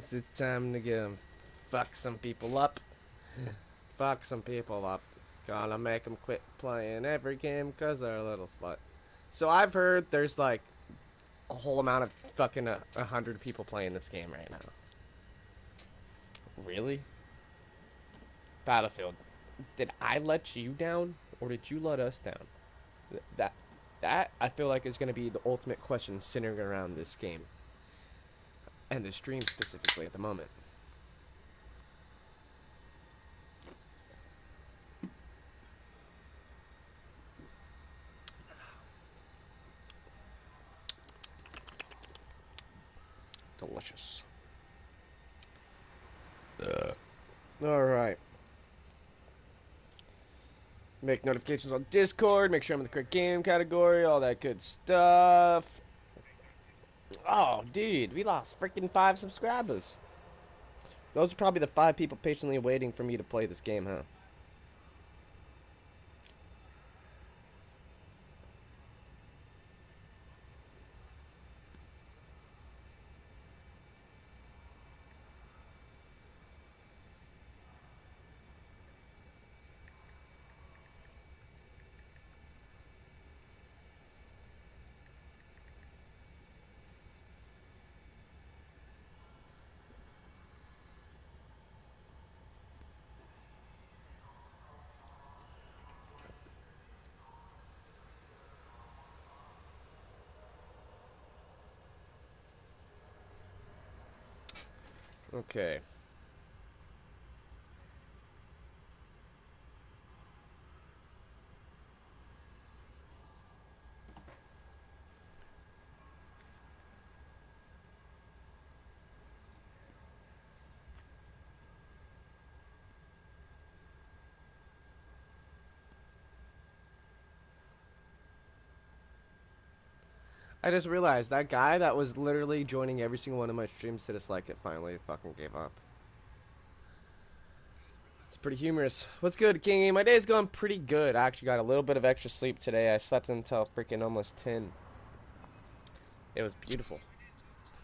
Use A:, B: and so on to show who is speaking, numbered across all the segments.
A: guess it's time to go fuck some people up. Fuck some people up. Gonna make them quit playing every game because they're a little slut. So I've heard there's like a whole amount of fucking 100 people playing this game right now. Really? Battlefield. Did I let you down or did you let us down? That that I feel like is going to be the ultimate question centering around this game and the stream specifically at the moment. Delicious. All right. Make notifications on Discord. Make sure I'm in the correct game category. All that good stuff. Oh, dude, we lost freaking 5 subscribers. Those are probably the 5 people patiently waiting for me to play this game, huh? Okay. I just realized that guy that was literally joining every single one of my streams to dislike it finally fucking gave up. It's pretty humorous. What's good, Kingy? My day's going pretty good. I actually got a little bit of extra sleep today. I slept until freaking almost 10. It was beautiful.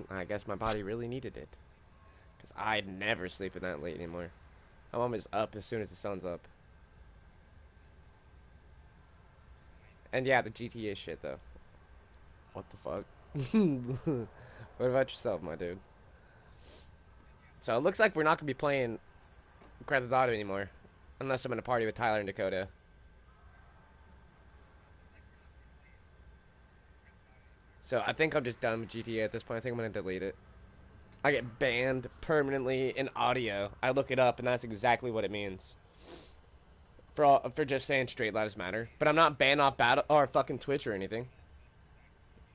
A: I guess my body really needed it. Because I'd never sleeping that late anymore. I'm always up as soon as the sun's up. And yeah, the GTA shit, though. What the fuck? What about yourself, my dude? So it looks like we're not going to be playing Grand Theft Auto anymore. Unless I'm in a party with Tyler and Dakota. So I think I'm just done with GTA at this point. I think I'm going to delete it. I get banned permanently in audio. I look it up, and that's exactly what it means. For just saying straight lives matter. But I'm not banned off battle or fucking Twitch or anything.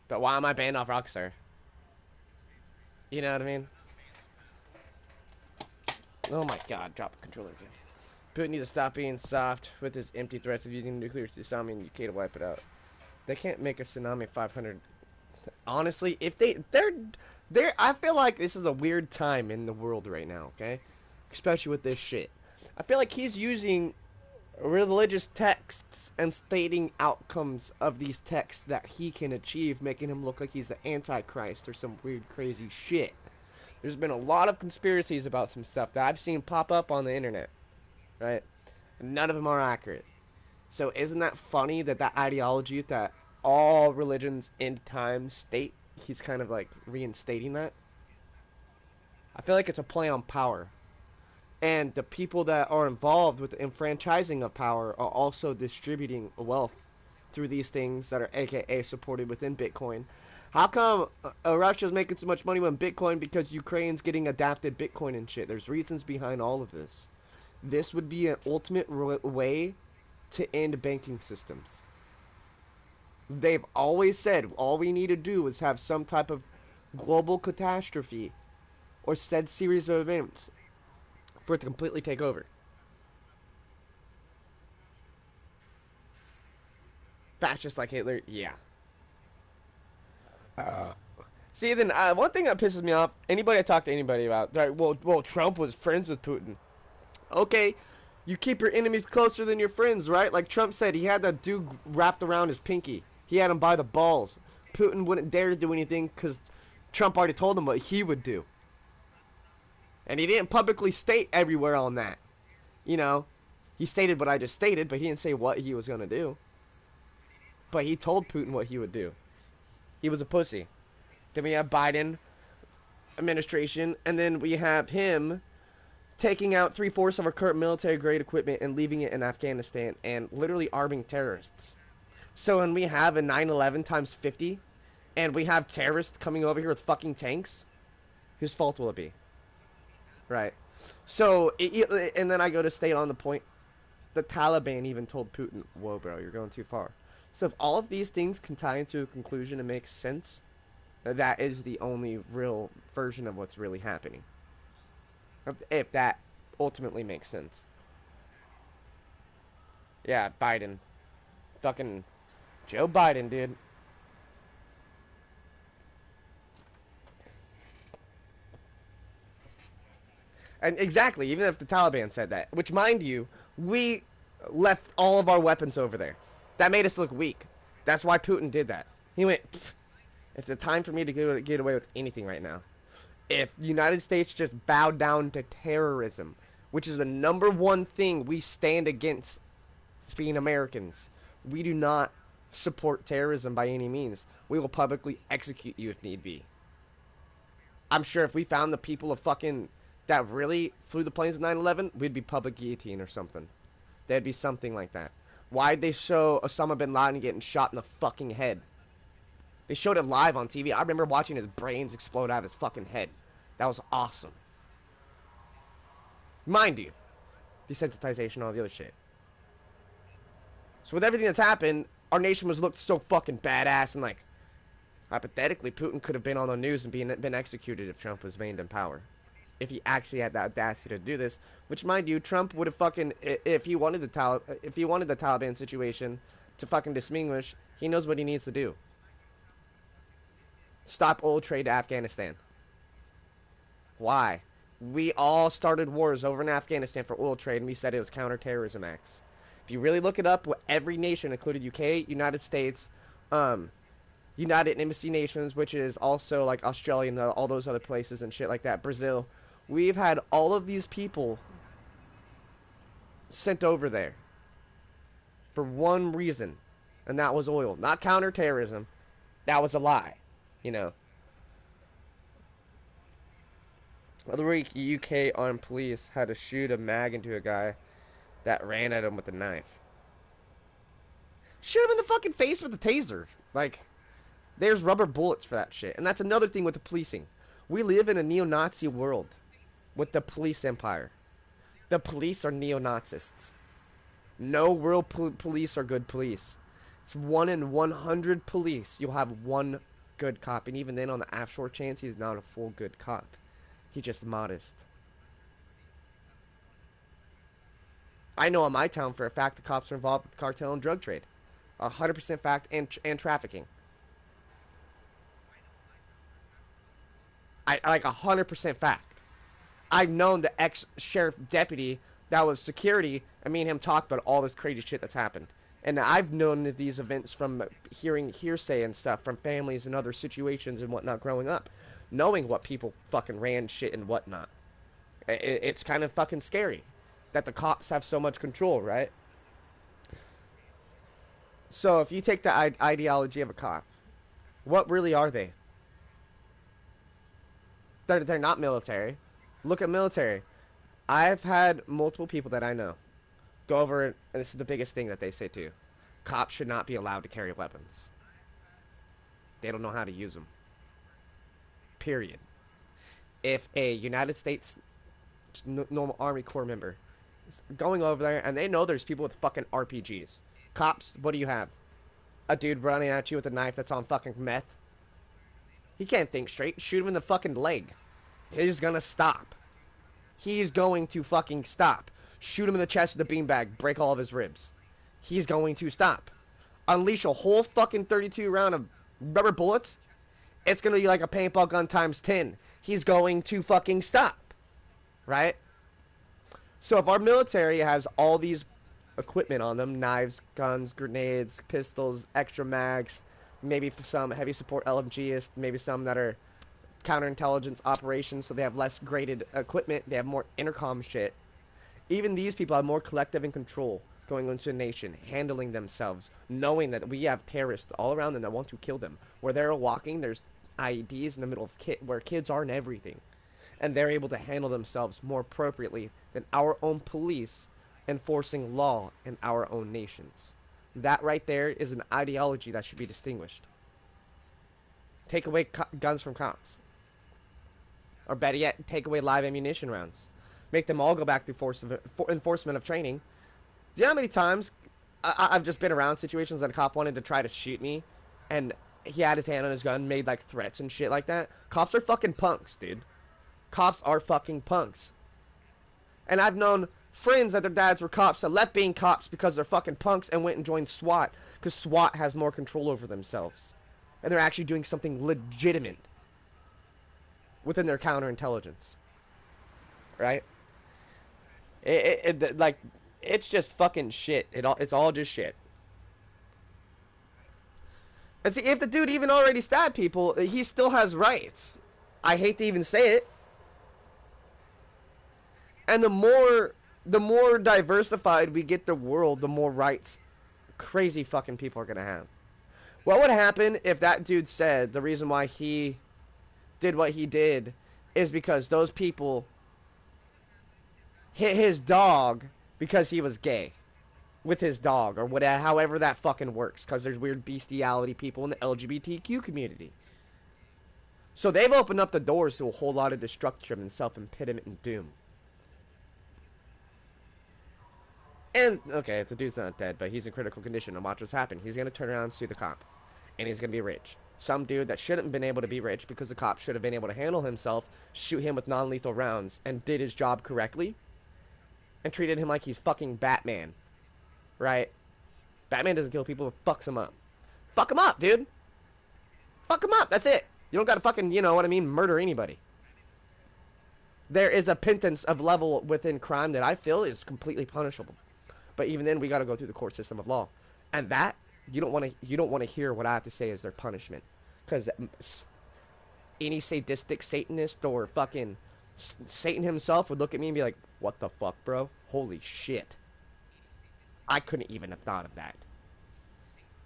A: But why am I banned off Rockstar? You know what I mean? Oh my god, drop the controller again. Putin needs to stop being soft with his empty threats of using nuclear tsunami in UK to wipe it out. They can't make a tsunami 500. Honestly, if they're I feel like this is a weird time in the world right now, okay? Especially with this shit. I feel like he's using religious texts and stating outcomes of these texts that he can achieve, making him look like he's the Antichrist or some weird crazy shit. There's been a lot of conspiracies about some stuff that I've seen pop up on the internet, right? And none of them are accurate. So isn't that funny that that ideology that all religions end time state, he's kind of like reinstating that? I feel like it's a play on power. And the people that are involved with the enfranchising of power are also distributing wealth through these things that are aka supported within Bitcoin. How come Russia's making so much money on Bitcoin? Because Ukraine's getting adapted Bitcoin and shit. There's reasons behind all of this. This would be an ultimate way to end banking systems. They've always said all we need to do is have some type of global catastrophe or said series of events for it to completely take over. Fascist like Hitler, yeah. See, then one thing that pisses me off, anybody I talk to anybody about, they're like, well, Trump was friends with Putin. Okay, you keep your enemies closer than your friends, right? Like Trump said, he had that dude wrapped around his pinky. He had him by the balls. Putin wouldn't dare to do anything because Trump already told him what he would do. And he didn't publicly state everywhere on that. You know, he stated what I just stated, but he didn't say what he was going to do. But he told Putin what he would do. He was a pussy. Then we have Biden administration, and then we have him taking out 3/4 of our current military-grade equipment and leaving it in Afghanistan and literally arming terrorists. So when we have a 9/11 times 50, and we have terrorists coming over here with fucking tanks, whose fault will it be? Right. So, and then I go to state on the point, the Taliban even told Putin, whoa, bro, you're going too far. So if all of these things can tie into a conclusion and make sense, that is the only real version of what's really happening. If that ultimately makes sense. Yeah, Biden. Fucking Joe Biden, dude. And exactly, even if the Taliban said that, which, mind you, we left all of our weapons over there. That made us look weak. That's why Putin did that. He went, it's the time for me to get away with anything right now. If the United States just bowed down to terrorism, which is the #1 thing we stand against being Americans, we do not support terrorism by any means. We will publicly execute you if need be. I'm sure if we found the people of fucking that really flew the planes in 9/11, we'd be public guillotine or something. There'd be something like that. Why'd they show Osama bin Laden getting shot in the fucking head? They showed it live on TV. I remember watching his brains explode out of his fucking head. That was awesome. Mind you, desensitization, all the other shit. So with everything that's happened, our nation was looked so fucking badass, and like, hypothetically, Putin could have been on the news and been executed if Trump was remained in power. If he actually had the audacity to do this, which, mind you, Trump would have fucking, if he wanted the Taliban situation to fucking distinguish, he knows what he needs to do. Stop oil trade to Afghanistan. Why? We all started wars over in Afghanistan for oil trade, and we said it was counterterrorism acts. If you really look it up, what every nation, including UK, United States, United Embassy Nations, which is also like Australia and all those other places and shit like that, Brazil, we've had all of these people sent over there for one reason, and that was oil. Not counterterrorism. That was a lie, you know. The other week, UK armed police had to shoot a mag into a guy that ran at him with a knife. Shoot him in the fucking face with a taser. Like, there's rubber bullets for that shit. And that's another thing with the policing. We live in a neo-Nazi world with the police empire. The police are neo-Nazists. No real police are good police. It's 1 in 100 police. You'll have one good cop. And even then, on the offshore chance, he's not a full good cop. He's just modest. I know in my town for a fact the cops are involved with the cartel and drug trade. 100% fact, and trafficking. I like 100% fact. I've known the ex-sheriff deputy that was security, and me and him talked about all this crazy shit that's happened. And I've known these events from hearing hearsay and stuff from families and other situations and whatnot growing up. Knowing what people fucking ran shit and whatnot. It's kind of fucking scary that the cops have so much control, right? So if you take the ideology of a cop, what really are they? They're not military. Look at military. I've had multiple people that I know go over, and this is the biggest thing that they say too. Cops should not be allowed to carry weapons. They don't know how to use them. Period. If a United States normal Army Corps member is going over there and they know there's people with fucking RPGs, cops, what do you have? A dude running at you with a knife that's on fucking meth? He can't think straight. Shoot him in the fucking leg. He's gonna stop. He's going to fucking stop. Shoot him in the chest with a beanbag. Break all of his ribs. He's going to stop. Unleash a whole fucking 32 round of rubber bullets. It's going to be like a paintball gun times 10. He's going to fucking stop. Right? So if our military has all these equipment on them, knives, guns, grenades, pistols, extra mags, maybe some heavy support LMGs, maybe some that are counterintelligence operations, so they have less graded equipment. They have more intercom shit. Even these people have more collective and control going into a nation, handling themselves, knowing that we have terrorists all around them that want to kill them. Where they're walking, there's IEDs in the middle of where kids are and everything. And they're able to handle themselves more appropriately than our own police enforcing law in our own nations. That right there is an ideology that should be distinguished. Take away guns from cops. Or better yet, take away live ammunition rounds. Make them all go back through enforcement of training. Do you know how many times I've just been around situations that a cop wanted to try to shoot me, and he had his hand on his gun, made like threats and shit like that? Cops are fucking punks, dude. Cops are fucking punks. And I've known friends that their dads were cops that left being cops because they're fucking punks and went and joined SWAT, because SWAT has more control over themselves. And they're actually doing something legitimate within their counterintelligence. Right? Like, it's just fucking shit. It's all just shit. And see, if the dude even already stabbed people, he still has rights. I hate to even say it. And the more diversified we get the world, the more rights crazy fucking people are gonna have. What would happen if that dude said the reason why he did what he did is because those people hit his dog because he was gay with his dog, or whatever, however that fucking works, because there's weird bestiality people in the LGBTQ community. So they've opened up the doors to a whole lot of destruction and self-impediment and doom. And, okay, the dude's not dead, but he's in critical condition, and watch what's happened. He's going to turn around and sue the cop. And he's going to be rich. Some dude that shouldn't have been able to be rich because the cop should have been able to handle himself, shoot him with non-lethal rounds, and did his job correctly, and treated him like he's fucking Batman. Right? Batman doesn't kill people, but fucks them up. Fuck them up, dude! Fuck them up, that's it! You don't gotta fucking, you know what I mean, murder anybody. There is a penance of level within crime that I feel is completely punishable. But even then, we got to go through the court system of law, and that you don't want to hear what I have to say as their punishment, because any sadistic Satanist or fucking Satan himself would look at me and be like, "What the fuck, bro? Holy shit! I couldn't even have thought of that."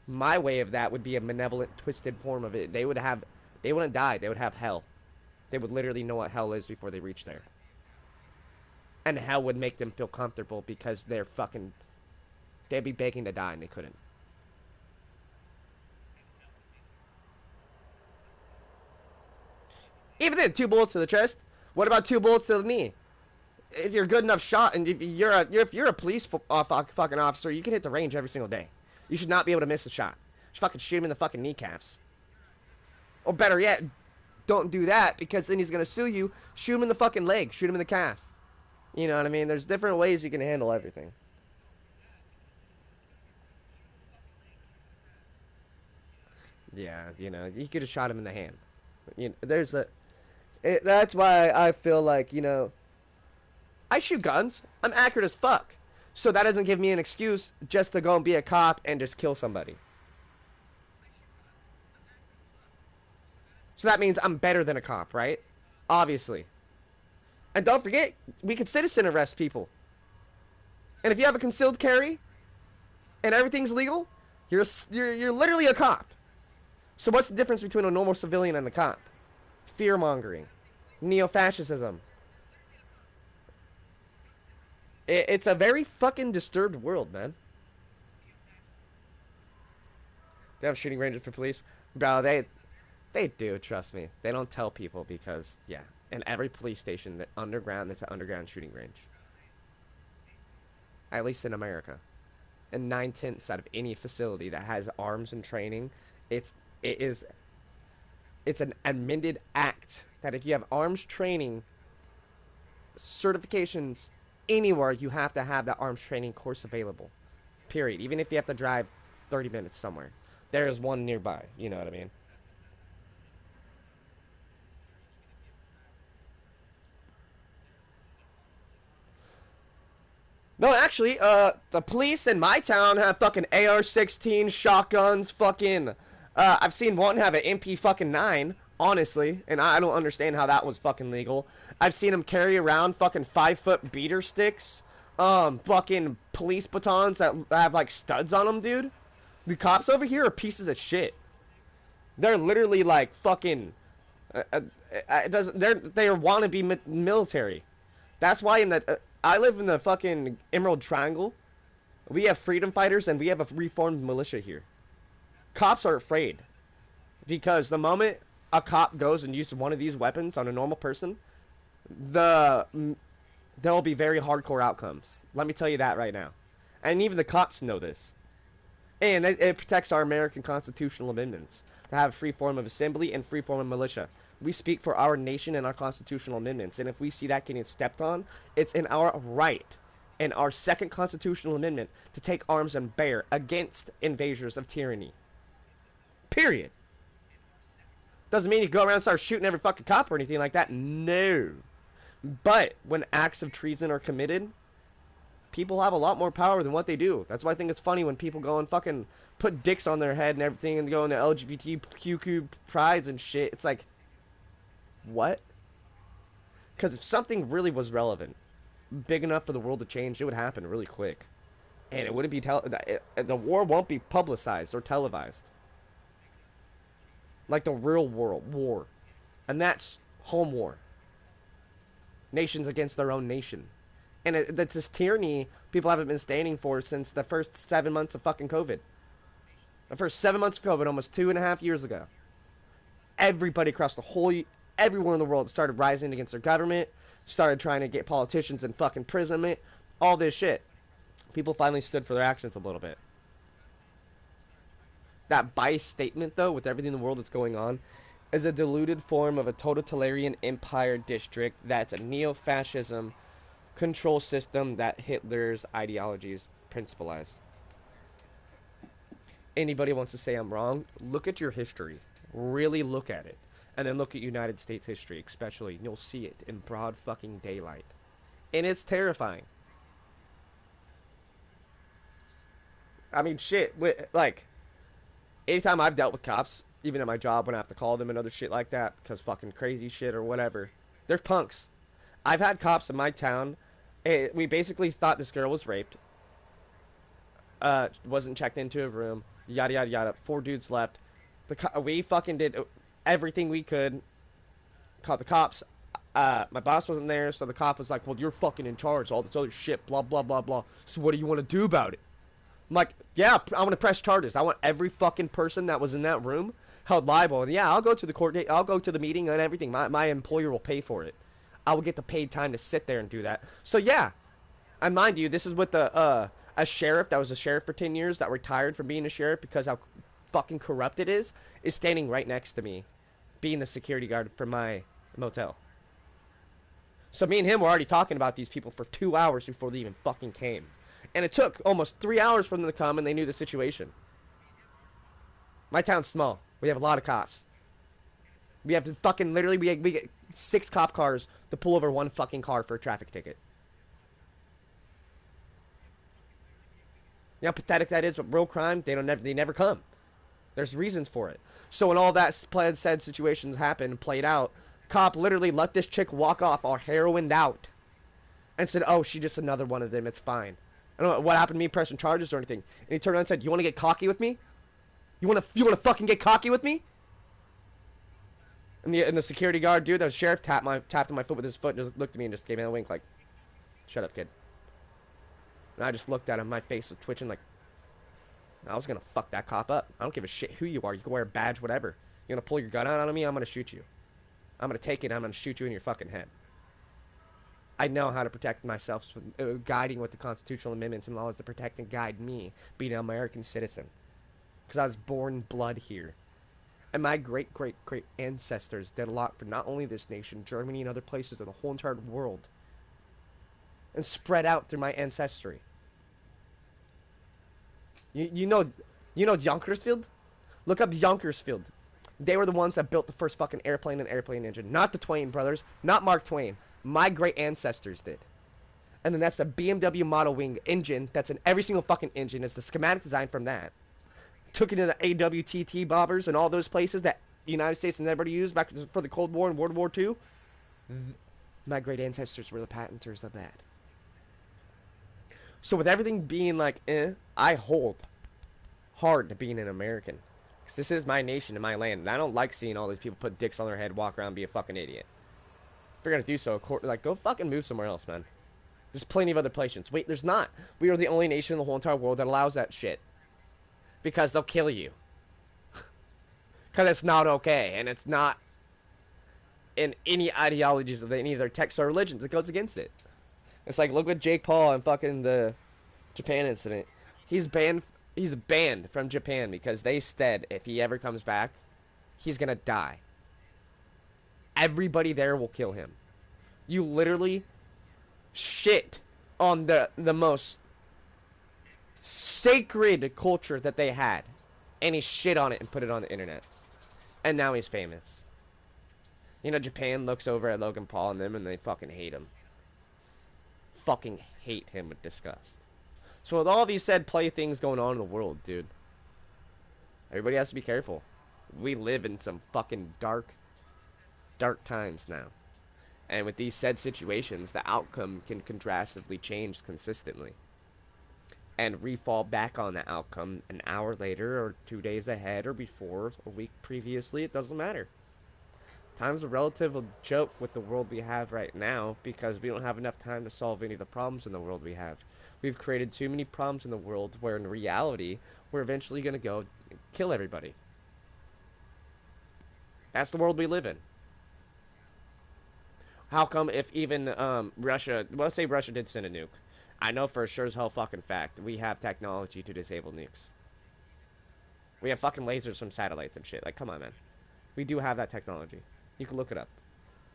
A: My way of that would be a malevolent, twisted form of it. They wouldn't die. They would have hell. They would literally know what hell is before they reach there. And hell would make them feel comfortable because they'd be begging to die and they couldn't. Even then, 2 bullets to the chest. What about 2 bullets to the knee? If you're a good enough shot, and if you're a police fucking officer, you can hit the range every single day. You should not be able to miss a shot. Just fucking shoot him in the fucking kneecaps. Or better yet, don't do that, because then he's gonna sue you. Shoot him in the fucking leg. Shoot him in the calf. You know what I mean? There's different ways you can handle everything. Yeah, you know, you could have shot him in the hand. You know, that's why I feel like, you know, I shoot guns. I'm accurate as fuck. So that doesn't give me an excuse just to go and be a cop and just kill somebody. So that means I'm better than a cop, right? Obviously. And don't forget, we can citizen arrest people. And if you have a concealed carry and everything's legal, you're literally a cop. So what's the difference between a normal civilian and a cop? Fear-mongering. Neo-fascism. It's a very fucking disturbed world, man. They have shooting ranges for police? Bro, they do, trust me. They don't tell people because, yeah. In every police station, there's an underground shooting range. At least in America. And 9/10 out of any facility that has arms and training, it's an amended act that if you have arms training certifications anywhere, you have to have that arms training course available. Period. Even if you have to drive 30 minutes somewhere. There is one nearby. You know what I mean? No, actually, the police in my town have fucking AR-16 shotguns, fucking, I've seen one have an MP fucking 9. honestly, and I don't understand how that was fucking legal. I've seen them carry around fucking 5-foot beater sticks, fucking police batons that have like studs on them, dude. The cops over here are pieces of shit. They're literally like fucking. It doesn't. They are wannabe military. That's why in the I live in the fucking Emerald Triangle. We have freedom fighters and we have a reformed militia here. Cops are afraid because the moment a cop goes and uses one of these weapons on a normal person, there will be very hardcore outcomes. Let me tell you that right now. And even the cops know this. And it protects our American constitutional amendments to have free form of assembly and free form of militia. We speak for our nation and our constitutional amendments. And if we see that getting stepped on, it's in our right, in our second constitutional amendment, to take arms and bear against invaders of tyranny. Period. Doesn't mean you go around and start shooting every fucking cop or anything like that. No. But when acts of treason are committed, people have a lot more power than what they do. That's why I think it's funny when people go and fucking put dicks on their head and everything and go into LGBTQ prides and shit. It's like, what? Because if something really was relevant, big enough for the world to change, it would happen really quick. And it wouldn't be the war won't be publicized or televised. Like the real world war. And that's home war. Nations against their own nation. And that's this tyranny people haven't been standing for since the first 7 months of fucking COVID. The first 7 months of COVID, almost 2.5 years ago. Everybody across everywhere in the world started rising against their government, started trying to get politicians in fucking imprisonment, all this shit. People finally stood for their actions a little bit. That biased statement, though, with everything in the world that's going on, is a diluted form of a totalitarian empire district that's a neo-fascism control system that Hitler's ideologies principalize. Anybody wants to say I'm wrong, look at your history. Really look at it. And then look at United States history, especially. You'll see it in broad fucking daylight. And it's terrifying. I mean, shit. Like, anytime I've dealt with cops, even at my job when I have to call them and other shit like that, because fucking crazy shit or whatever, they're punks. I've had cops in my town. We basically thought this girl was raped. Wasn't checked into a room. Yada, yada, yada. 4 dudes left. We fucking did everything we could. Called the cops. My boss wasn't there, so the cop was like, well, you're fucking in charge. All this other shit. Blah, blah, blah, blah. So what do you want to do about it? I'm like, yeah, I want to press charges. I want every fucking person that was in that room held liable. And yeah, I'll go to the court date. I'll go to the meeting and everything. My employer will pay for it. I will get the paid time to sit there and do that. So yeah, and mind you, this is with a sheriff that was a sheriff for 10 years that retired from being a sheriff because how fucking corrupt it is standing right next to me, being the security guard for my motel. So me and him were already talking about these people for 2 hours before they even fucking came. And it took almost 3 hours for them to come, and they knew the situation. My town's small. We have a lot of cops. We have to fucking literally, we get 6 cop cars to pull over 1 fucking car for a traffic ticket. You know how pathetic that is with real crime? They never come. There's reasons for it. So when all that said situations happened and played out, cop literally let this chick walk off all heroined out. And said, oh, she's just another one of them, it's fine. I don't know what happened to me pressing charges or anything. And he turned around and said, you want to get cocky with me? You want to fucking get cocky with me? And the security guard dude, the sheriff, tapped on my foot with his foot and just looked at me and just gave me a wink like, shut up, kid. And I just looked at him, my face was twitching like, I was gonna fuck that cop up. I don't give a shit who you are. You can wear a badge, whatever. You gonna pull your gun out on me, I'm gonna shoot you. I'm gonna take it, I'm gonna shoot you in your fucking head. I know how to protect myself, guiding with the constitutional amendments and laws to protect and guide me, being an American citizen. Because I was born blood here. And my great ancestors did a lot for not only this nation, Germany and other places in the whole entire world. And spread out through my ancestry. You know Jonkersfield? Look up Jonkersfield. They were the ones that built the first fucking airplane and airplane engine. Not the Twain brothers. Not Mark Twain. My great ancestors did. And then that's the BMW Model Wing engine. That's in every single fucking engine. It's the schematic design from that. Took it to the AWTT bobbers and all those places that United States and everybody used back for the Cold War and World War II, my great ancestors were the patenters of that. So with everything being like, I hold hard to being an American. Because this is my nation and my land. And I don't like seeing all these people put dicks on their head, walk around, and be a fucking idiot. If you're going to do so, like, go fucking move somewhere else, man. There's plenty of other places. Wait, there's not. We are the only nation in the whole entire world that allows that shit. Because they'll kill you. Because it's not okay. And it's not in any ideologies of any of their texts or religions. It goes against it. It's like, look at Jake Paul and fucking the Japan incident. He's banned from Japan because they said if he ever comes back, he's gonna die. Everybody there will kill him. You literally shit on the most sacred culture that they had, and he shit on it and put it on the internet. And now he's famous. You know, Japan looks over at Logan Paul and them and they fucking hate him. Fucking hate him with disgust. So with all these said playthings going on in the world, dude, everybody has to be careful. We live in some fucking dark times now. And with these said situations, the outcome can drastically change consistently. And re-fall back on the outcome an hour later, or 2 days ahead, or before, a week previously, it doesn't matter. Time's a relative joke with the world we have right now because we don't have enough time to solve any of the problems in the world we have. We've created too many problems in the world where in reality, we're eventually going to go kill everybody. That's the world we live in. How come if even Russia, well, let's say Russia did send a nuke. I know for sure as hell fucking fact we have technology to disable nukes. We have fucking lasers from satellites and shit. Like, come on, man. We do have that technology. You can look it up.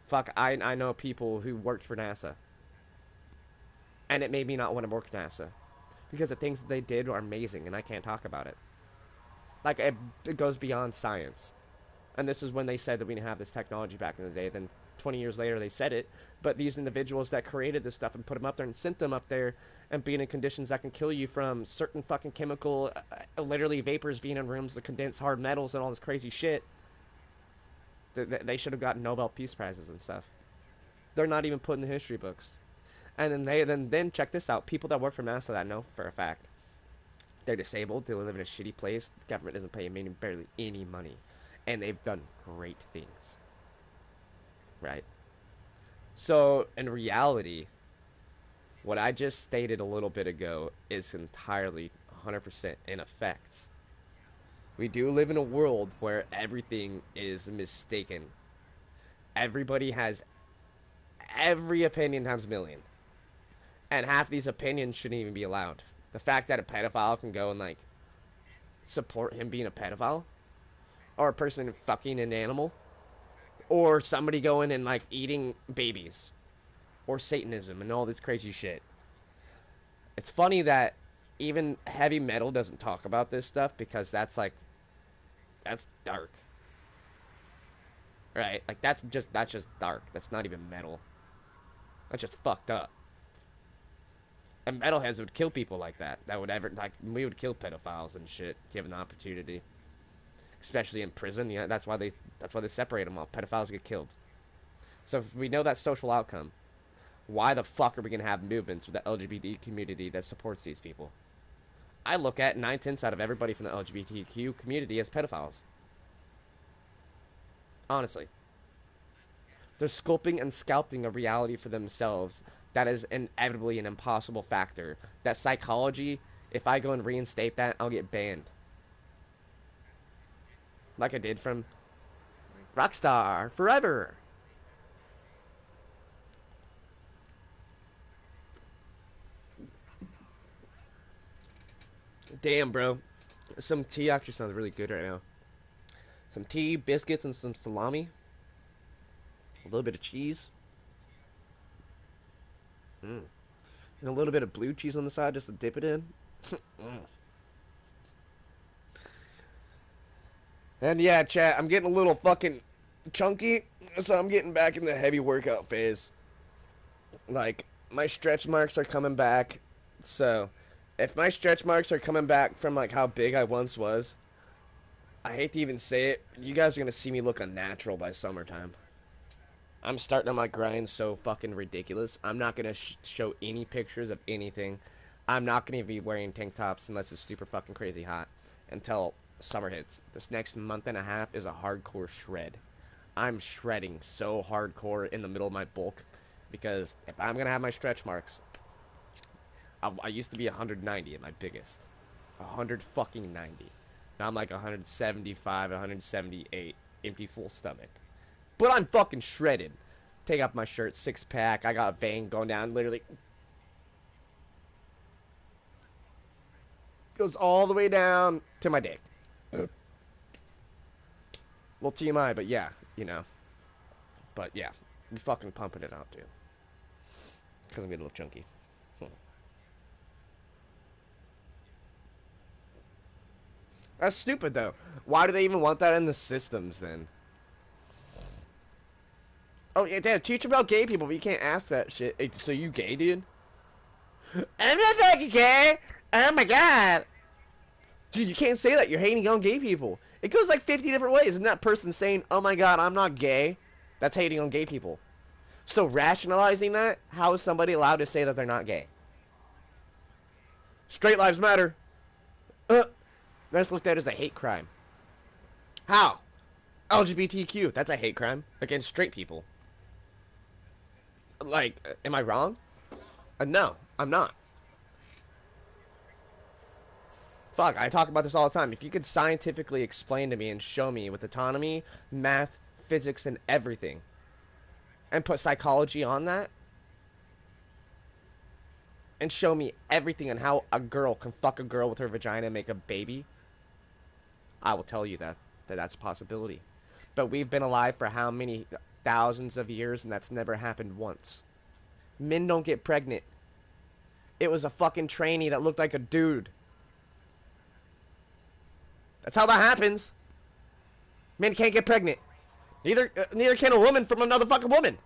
A: Fuck, I know people who worked for NASA. And it made me not want to work for NASA. Because the things that they did are amazing, and I can't talk about it. Like, it goes beyond science. And this is when they said that we didn't have this technology back in the day. Then 20 years later they said it. But these individuals that created this stuff and put them up there and sent them up there and being in conditions that can kill you from certain fucking chemical, literally vapors being in rooms that condense hard metals and all this crazy shit. They should have gotten Nobel Peace Prizes and stuff. They're not even put in the history books. And then check this out. People that work for NASA that know for a fact. They're disabled. They live in a shitty place. The government doesn't pay them barely any money. And they've done great things. Right? So, in reality, what I just stated a little bit ago is entirely 100% in effect. We do live in a world where everything is mistaken. Everybody has every opinion times a million. And half these opinions shouldn't even be allowed. The fact that a pedophile can go and, like, support him being a pedophile, or a person fucking an animal, or somebody going and, like, eating babies, or Satanism and all this crazy shit. It's funny that even heavy metal doesn't talk about this stuff because that's, like, that's dark. Right? Like, that's just dark. That's not even metal. That's just fucked up. And metalheads would kill people like that. That would ever, like, we would kill pedophiles and shit, given the opportunity. Especially in prison. Yeah, that's why they separate them all. Pedophiles get killed. So if we know that social outcome, why the fuck are we gonna have movements with the LGBT community that supports these people? I look at 9/10 out of everybody from the LGBTQ community as pedophiles. Honestly. They're sculpting and sculpting a reality for themselves that is inevitably an impossible factor. That psychology, if I go and reinstate that, I'll get banned. Like I did from Rockstar Forever. Damn, bro. Some tea actually sounds really good right now. Some tea, biscuits, and some salami. A little bit of cheese. And a little bit of blue cheese on the side just to dip it in. And yeah, chat, I'm getting a little fucking chunky, so I'm getting back in the heavy workout phase. Like, my stretch marks are coming back, so if my stretch marks are coming back from, like, how big I once was, I hate to even say it. You guys are gonna see me look unnatural by summertime. I'm starting on my grind so fucking ridiculous. I'm not gonna show any pictures of anything. I'm not gonna be wearing tank tops unless it's super fucking crazy hot until summer hits. This next month and a half is a hardcore shred. I'm shredding so hardcore in the middle of my bulk because if I'm gonna have my stretch marks, I used to be 190 at my biggest, 100 fucking 90. Now I'm like 175, 178, empty full stomach. But I'm fucking shredded. Take off my shirt, six pack. I got a vein going down, literally. Goes all the way down to my dick. Little TMI, but yeah, you know. But yeah, we fucking pumping it out, dude. Because I'm getting a little chunky. That's stupid, though. Why do they even want that in the systems, then? Oh, yeah, Dad, teach about gay people, but you can't ask that shit. Hey, so you gay, dude? I'm not fucking gay! Oh my god! Dude, you can't say that. You're hating on gay people. It goes like 50 different ways. And that person saying, oh my god, I'm not gay, that's hating on gay people. So rationalizing that, how is somebody allowed to say that they're not gay? Straight lives matter. That's looked at as a hate crime. How? LGBTQ, that's a hate crime against straight people. Like, am I wrong? No, I'm not. Fuck, I talk about this all the time. If you could scientifically explain to me and show me with autonomy, math, physics, and everything, and put psychology on that, and show me everything on how a girl can fuck a girl with her vagina and make a baby, I will tell you that's a possibility. But we've been alive for how many thousands of years, and that's never happened once. Men don't get pregnant. It was a fucking trainee that looked like a dude. That's how that happens. Men can't get pregnant. Neither can a woman from another fucking woman.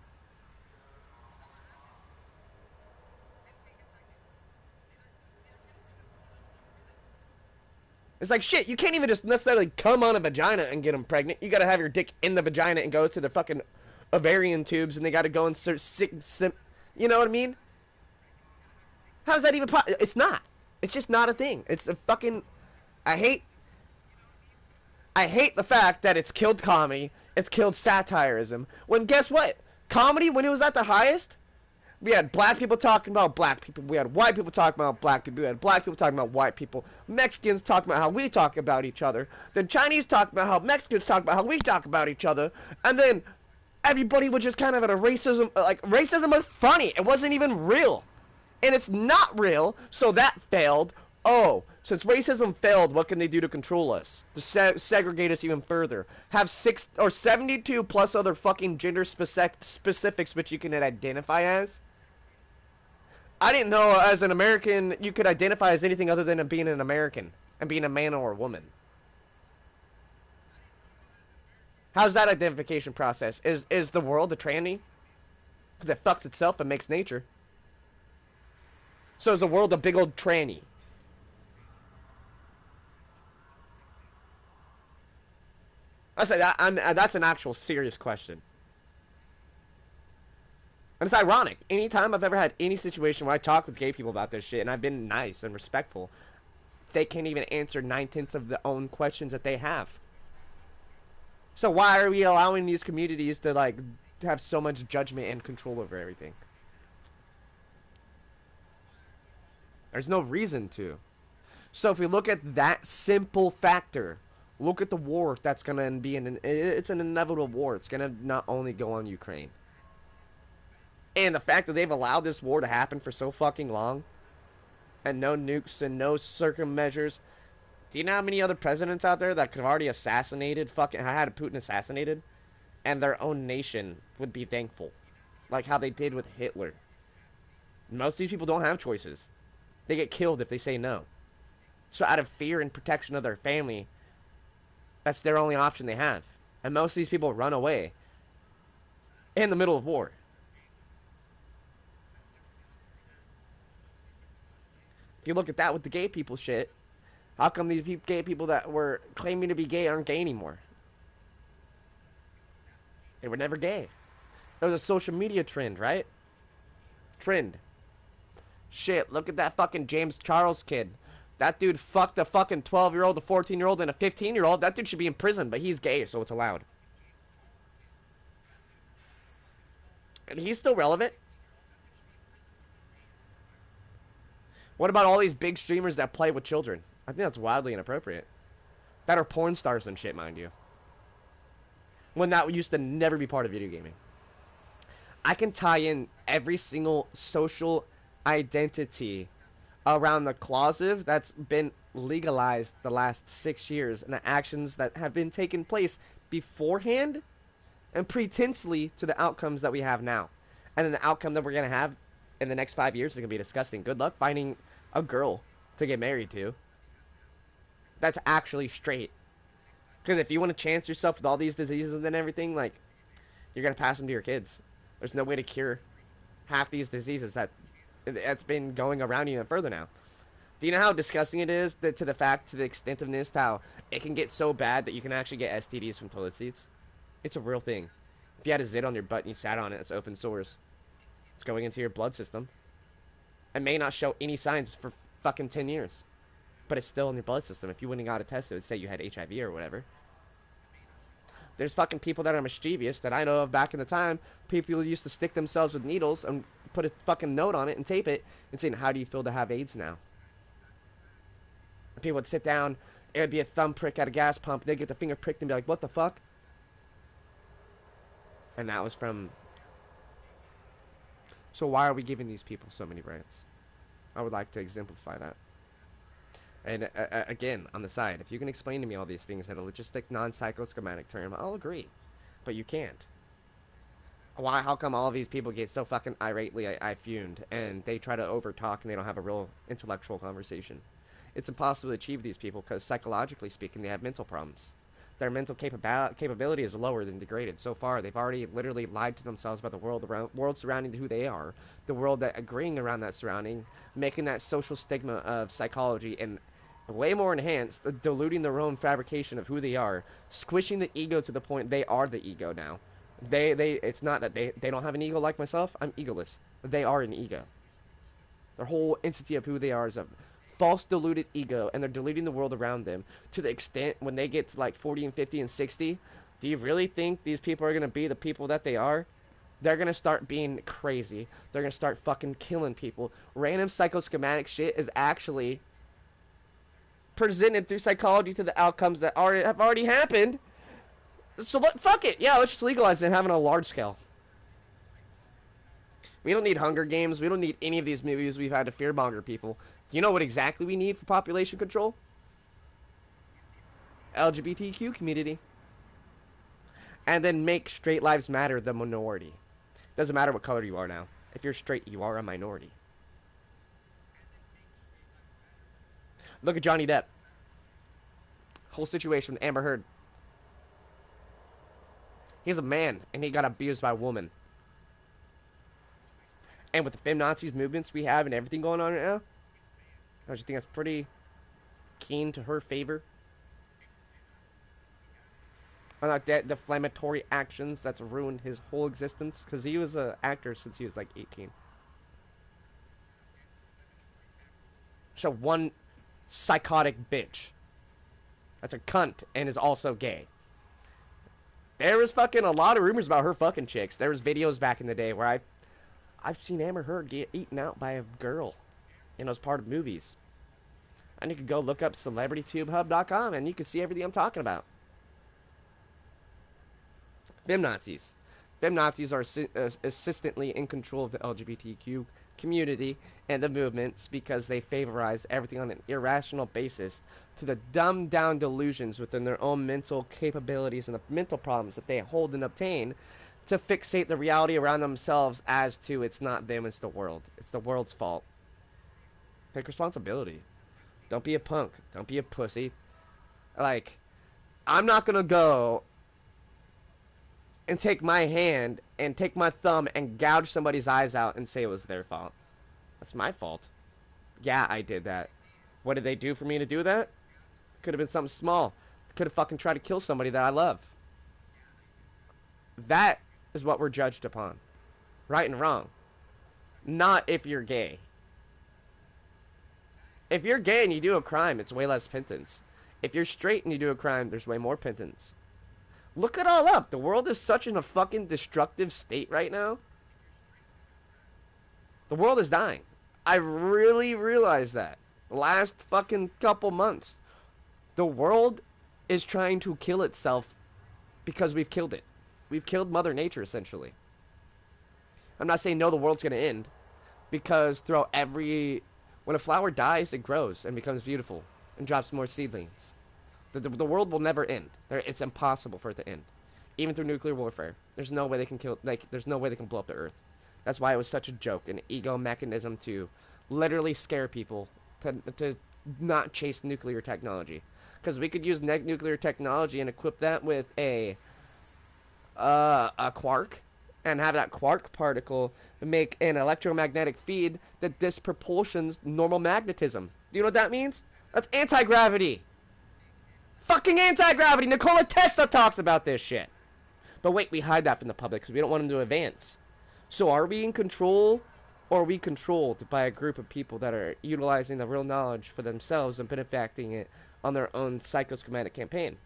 A: It's like, shit, you can't even just necessarily come on a vagina and get them pregnant. You gotta have your dick in the vagina and go to the fucking ovarian tubes, and they gotta go and start you know what I mean? How's that even It's not. It's just not a thing. It's a fucking... I hate the fact that it's killed comedy, it's killed satirism, when guess what? Comedy, when it was at the highest, we had black people talking about black people, we had white people talking about black people, we had black people talking about white people, Mexicans talking about how we talk about each other, then Chinese talk about how Mexicans talk about how we talk about each other, and then everybody was just kind of at a racism, like, racism was funny, it wasn't even real. And it's not real, so that failed. Oh, since racism failed, what can they do to control us? To segregate us even further. Have 72 plus other fucking gender specifics which you can identify as? I didn't know as an American you could identify as anything other than being an American and being a man or a woman. How's that identification process? Is the world a tranny? Because it fucks itself and makes nature. So is the world a big old tranny? I said that's an actual serious question. And it's ironic. Anytime I've ever had any situation where I talk with gay people about this shit, and I've been nice and respectful, they can't even answer 9/10 of the own questions that they have. So why are we allowing these communities to, like, have so much judgment and control over everything? There's no reason to. So if we look at that simple factor, look at the war that's going to be it's an inevitable war. It's going to not only go on Ukraine. And the fact that they've allowed this war to happen for so fucking long, and no nukes and no circummeasures. Do you know how many other presidents out there that could have already had Putin assassinated? And their own nation would be thankful. Like how they did with Hitler. Most of these people don't have choices. They get killed if they say no. So out of fear and protection of their family, that's their only option they have. And most of these people run away in the middle of war. If you look at that with the gay people shit, How come these gay people that were claiming to be gay aren't gay anymore? They were never gay. It was a social media trend, right? Trend. Shit, look at that fucking James Charles kid. That dude fucked a fucking 12-year-old, a 14-year-old, and a 15-year-old. That dude should be in prison, but he's gay, so it's allowed. And he's still relevant. What about all these big streamers that play with children? I think that's wildly inappropriate. That are porn stars and shit, mind you. When that used to never be part of video gaming. I can tie in every single social identity around the clausive that's been legalized the last 6 years and the actions that have been taking place beforehand and pretensely to the outcomes that we have now. And then the outcome that we're going to have in the next 5 years is going to be disgusting. Good luck finding a girl to get married to that's actually straight. Because if you want to chance yourself with all these diseases and everything, like, you're going to pass them to your kids. There's no way to cure half these diseases that's been going around even further now. Do you know how disgusting it is to the extent of this, how it can get so bad that you can actually get STDs from toilet seats? It's a real thing. If you had a zit on your butt and you sat on it, it's open sores. It's going into your blood system. It may not show any signs for fucking 10 years. But it's still in your blood system. If you wouldn't have got it tested, it would say you had HIV or whatever. There's fucking people that are mischievous that I know of back in the time. People used to stick themselves with needles and put a fucking note on it and tape it and saying, how do you feel to have AIDS now? And people would sit down, it would be a thumb prick at a gas pump, they'd get the finger pricked and be like, what the fuck? And that was from... So why are we giving these people so many rights? I would like to exemplify that. And again, on the side, if you can explain to me all these things in a logistic, non-psychoschematic term, I'll agree. But you can't. Why? How come all these people get so fucking irately fumed and they try to overtalk and they don't have a real intellectual conversation? It's impossible to achieve these people because psychologically speaking, they have mental problems. Their mental capability is lower than degraded. So far, they've already literally lied to themselves about the world surrounding who they are, the world that agreeing around that surrounding, making that social stigma of psychology and way more enhanced, diluting their own fabrication of who they are, squishing the ego to the point they are the ego now. It's not that they don't have an ego like myself. I'm egoless. They are an ego. Their whole entity of who they are is a false diluted ego, and they're diluting the world around them to the extent when they get to like 40 and 50 and 60. Do you really think these people are going to be the people that they are? They're going to start being crazy. They're going to start fucking killing people. Random psychoschematic shit is actually presented through psychology to the outcomes that have already happened. So fuck it. Yeah, let's just legalize it having a large scale. We don't need Hunger Games. We don't need any of these movies we've had to fearmonger people. Do you know what exactly we need for population control? LGBTQ community. And then make straight lives matter the minority. Doesn't matter what color you are now. If you're straight, you are a minority. Look at Johnny Depp. Whole situation with Amber Heard. He's a man, and he got abused by a woman. And with the feminazis movements we have and everything going on right now, don't you think that's pretty keen to her favor? Not that defamatory actions that's ruined his whole existence, because he was an actor since he was like 18. So one psychotic bitch that's a cunt and is also gay. There was fucking a lot of rumors about her fucking chicks. There was videos back in the day where I've seen Amber Heard get eaten out by a girl, and it was part of movies. And you could go look up CelebrityTubeHub.com and you can see everything I'm talking about. Feminazis. Feminazis are assistantly in control of the LGBTQ community and the movements because they favorize everything on an irrational basis to the dumbed down delusions within their own mental capabilities and the mental problems that they hold and obtain to fixate the reality around themselves as to it's not them, it's the world. It's the world's fault. Take responsibility. Don't be a punk. Don't be a pussy. Like, I'm not gonna go and take my hand and take my thumb and gouge somebody's eyes out and say it was their fault. That's my fault. Yeah, I did that. What did they do for me to do that? Could have been something small. Could have fucking tried to kill somebody that I love. That is what we're judged upon. Right and wrong. Not if you're gay. If you're gay and you do a crime, it's way less penance. If you're straight and you do a crime, there's way more penance. Look it all up. The world is such in a fucking destructive state right now. The world is dying. I really realized that. Last fucking couple months. The world is trying to kill itself because we've killed it. We've killed Mother Nature, essentially. I'm not saying no, the world's going to end. Because throughout when a flower dies, it grows and becomes beautiful and drops more seedlings. The world will never end. It's impossible for it to end. Even through nuclear warfare. There's no way they can there's no way they can blow up the Earth. That's why it was such a joke, an ego mechanism to literally scare people to not chase nuclear technology. Because we could use nuclear technology and equip that with a quark, and have that quark particle make an electromagnetic field that disproportions normal magnetism. Do you know what that means? That's anti-gravity. Fucking anti-gravity. Nikola Tesla talks about this shit. But wait, we hide that from the public because we don't want them to advance. So are we in control, or are we controlled by a group of people that are utilizing the real knowledge for themselves and benefacting it on their own psychoschematic campaign?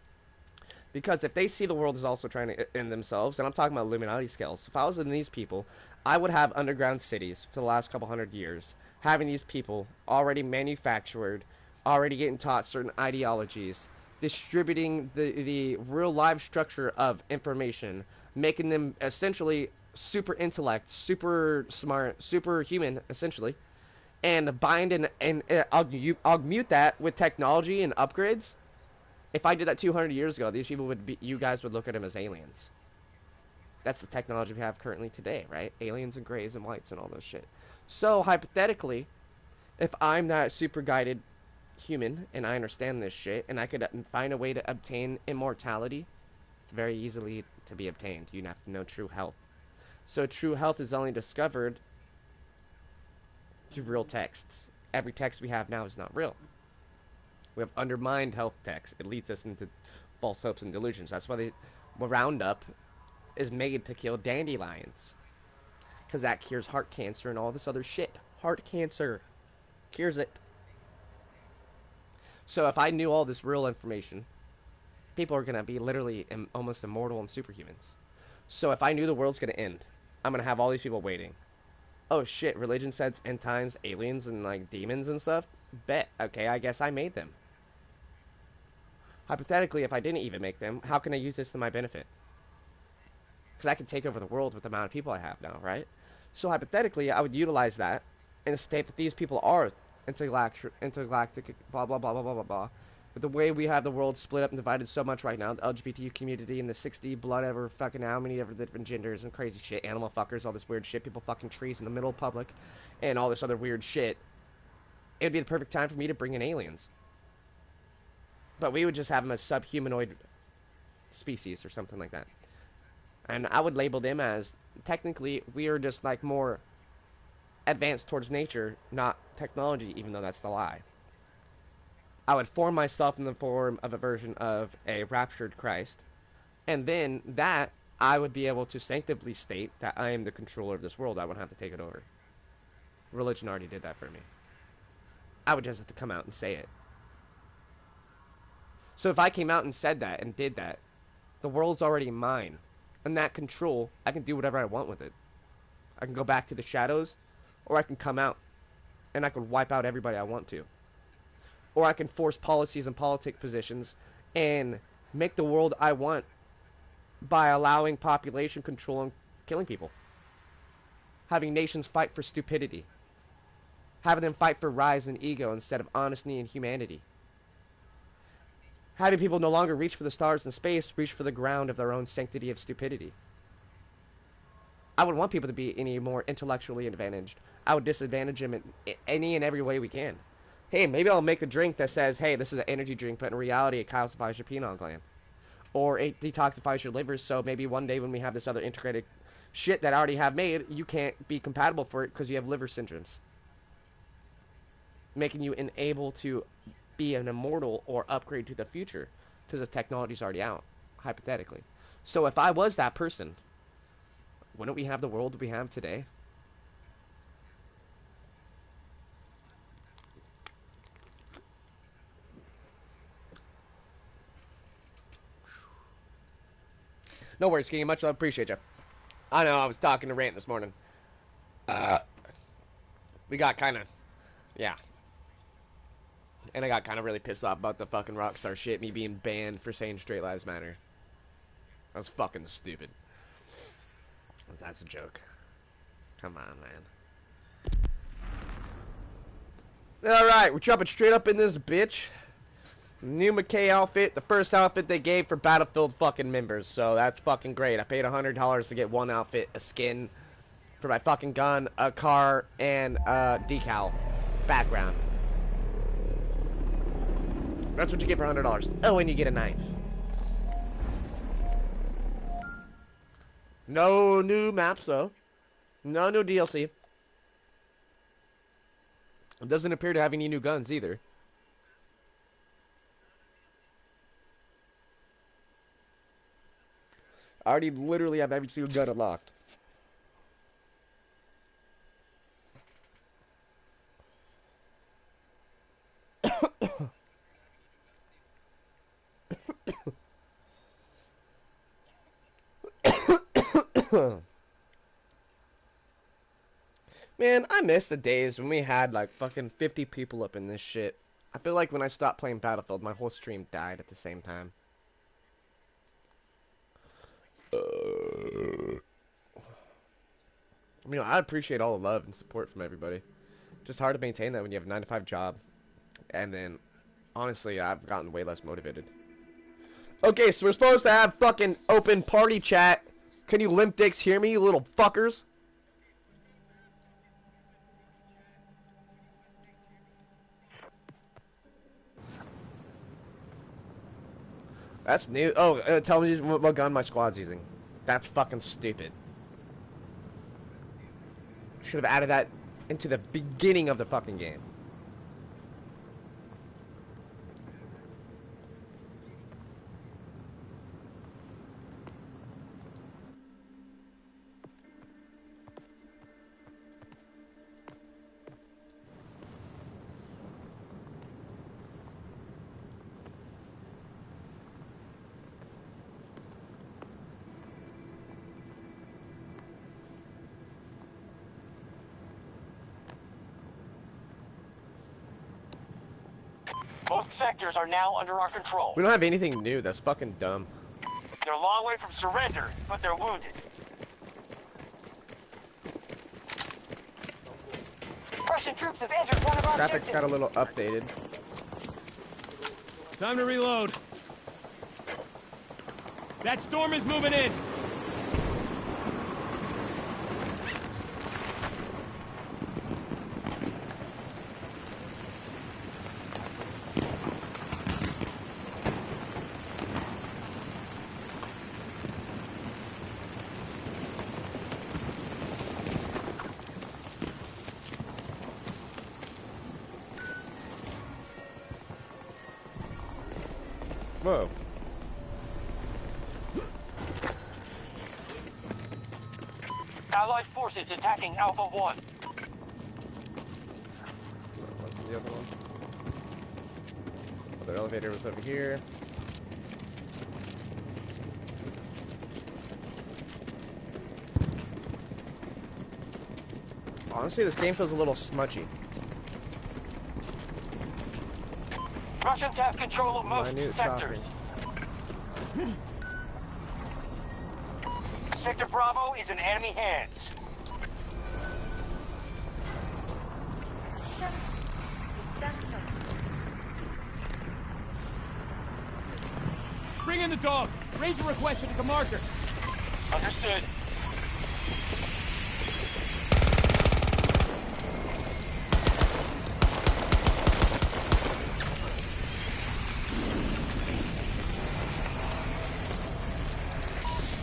A: Because if they see the world is also trying to end themselves, and I'm talking about Illuminati scales, if I was in these people, I would have underground cities for the last couple hundred years, having these people already manufactured, already getting taught certain ideologies, distributing the real live structure of information, making them essentially super intellect, super smart, super human, essentially, and bind and I'll mute that with technology and upgrades. If I did that 200 years ago, these people you guys would look at them as aliens. That's the technology we have currently today, right? Aliens and grays and whites and all those shit. So, hypothetically, if I'm that super guided human and I understand this shit and I could find a way to obtain immortality, it's very easily to be obtained. You have to know true health. So, true health is only discovered through real texts. Every text we have now is not real. We have undermined health texts. It leads us into false hopes and delusions. That's why the Roundup is made to kill dandelions. Because that cures heart cancer and all this other shit. Heart cancer cures it. So if I knew all this real information, people are going to be literally almost immortal and superhumans. So if I knew the world's going to end, I'm going to have all these people waiting. Oh shit, religion says end times, aliens and like demons and stuff? Bet. Okay, I guess I made them. Hypothetically, if I didn't even make them, how can I use this to my benefit? Because I can take over the world with the amount of people I have now, right? So hypothetically, I would utilize that and state that these people are intergalactic, blah, blah, blah, blah, blah, blah, blah. But the way we have the world split up and divided so much right now, the LGBT community and the 60 blood ever fucking how many ever different genders and crazy shit, animal fuckers, all this weird shit, people fucking trees in the middle of public, and all this other weird shit, it would be the perfect time for me to bring in aliens. But we would just have them as subhumanoid species or something like that. And I would label them as, technically, we are just like more advanced towards nature, not technology, even though that's the lie. I would form myself in the form of a version of a raptured Christ. And then that, I would be able to sanctably state that I am the controller of this world. I wouldn't have to take it over. Religion already did that for me. I would just have to come out and say it. So if I came out and said that and did that, the world's already mine. And that control, I can do whatever I want with it. I can go back to the shadows, or I can come out and I can wipe out everybody I want to. Or I can force policies and politic positions and make the world I want by allowing population control and killing people. Having nations fight for stupidity. Having them fight for rise and ego instead of honesty and humanity. Having people no longer reach for the stars and space, reach for the ground of their own sanctity of stupidity. I would want people to be any more intellectually advantaged. I would disadvantage them in any and every way we can. Hey, maybe I'll make a drink that says, hey, this is an energy drink, but in reality it calcifies your pineal gland. Or it detoxifies your liver, so maybe one day when we have this other integrated shit that I already have made, you can't be compatible for it because you have liver syndromes. Making you unable to be an immortal or upgrade to the future because the technology's already out, hypothetically. So if I was that person, wouldn't we have the world we have today? No worries, King. Much love. Appreciate you. I know I was talking to Rant this morning. We got kind of, yeah. And I got kind of really pissed off about the fucking Rockstar shit, me being banned for saying Straight Lives Matter. That was fucking stupid. That's a joke. Come on, man. Alright, we're jumping straight up in this bitch. New McKay outfit, the first outfit they gave for Battlefield fucking members, so that's fucking great. I paid $100 to get one outfit, a skin for my fucking gun, a car, and a decal background. That's what you get for $100. Oh, and you get a knife. No new maps, though. No new DLC. It doesn't appear to have any new guns, either. I already literally have every single gun unlocked. Man, I miss the days when we had like fucking 50 people up in this shit. I feel like when I stopped playing Battlefield, my whole stream died at the same time. I mean, I appreciate all the love and support from everybody. Just hard to maintain that when you have a 9-to-5 job. And then, honestly, I've gotten way less motivated. Okay, so we're supposed to have fucking open party chat. Can you limp dicks hear me, you little fuckers? That's new. Oh, tell me what gun my squad's using. That's fucking stupid. Should have added that into the beginning of the fucking game.
B: Most sectors are now under our control.
A: We don't have anything new. That's fucking dumb.
B: They're a long way from surrender, but they're wounded. Russian troops have entered one of our
A: Graphics
B: objectives.
A: got a little updated.
C: Time to reload. That storm is moving in.
A: Whoa.
B: Allied forces attacking Alpha 1.
A: What's the other one? Other elevator was over here. Honestly, this game feels a little smudgy.
B: Russians have control of most
A: Minute
B: sectors. Sector Bravo is in enemy hands.
C: Bring in the dog. Ranger requested at the marker.
B: Understood.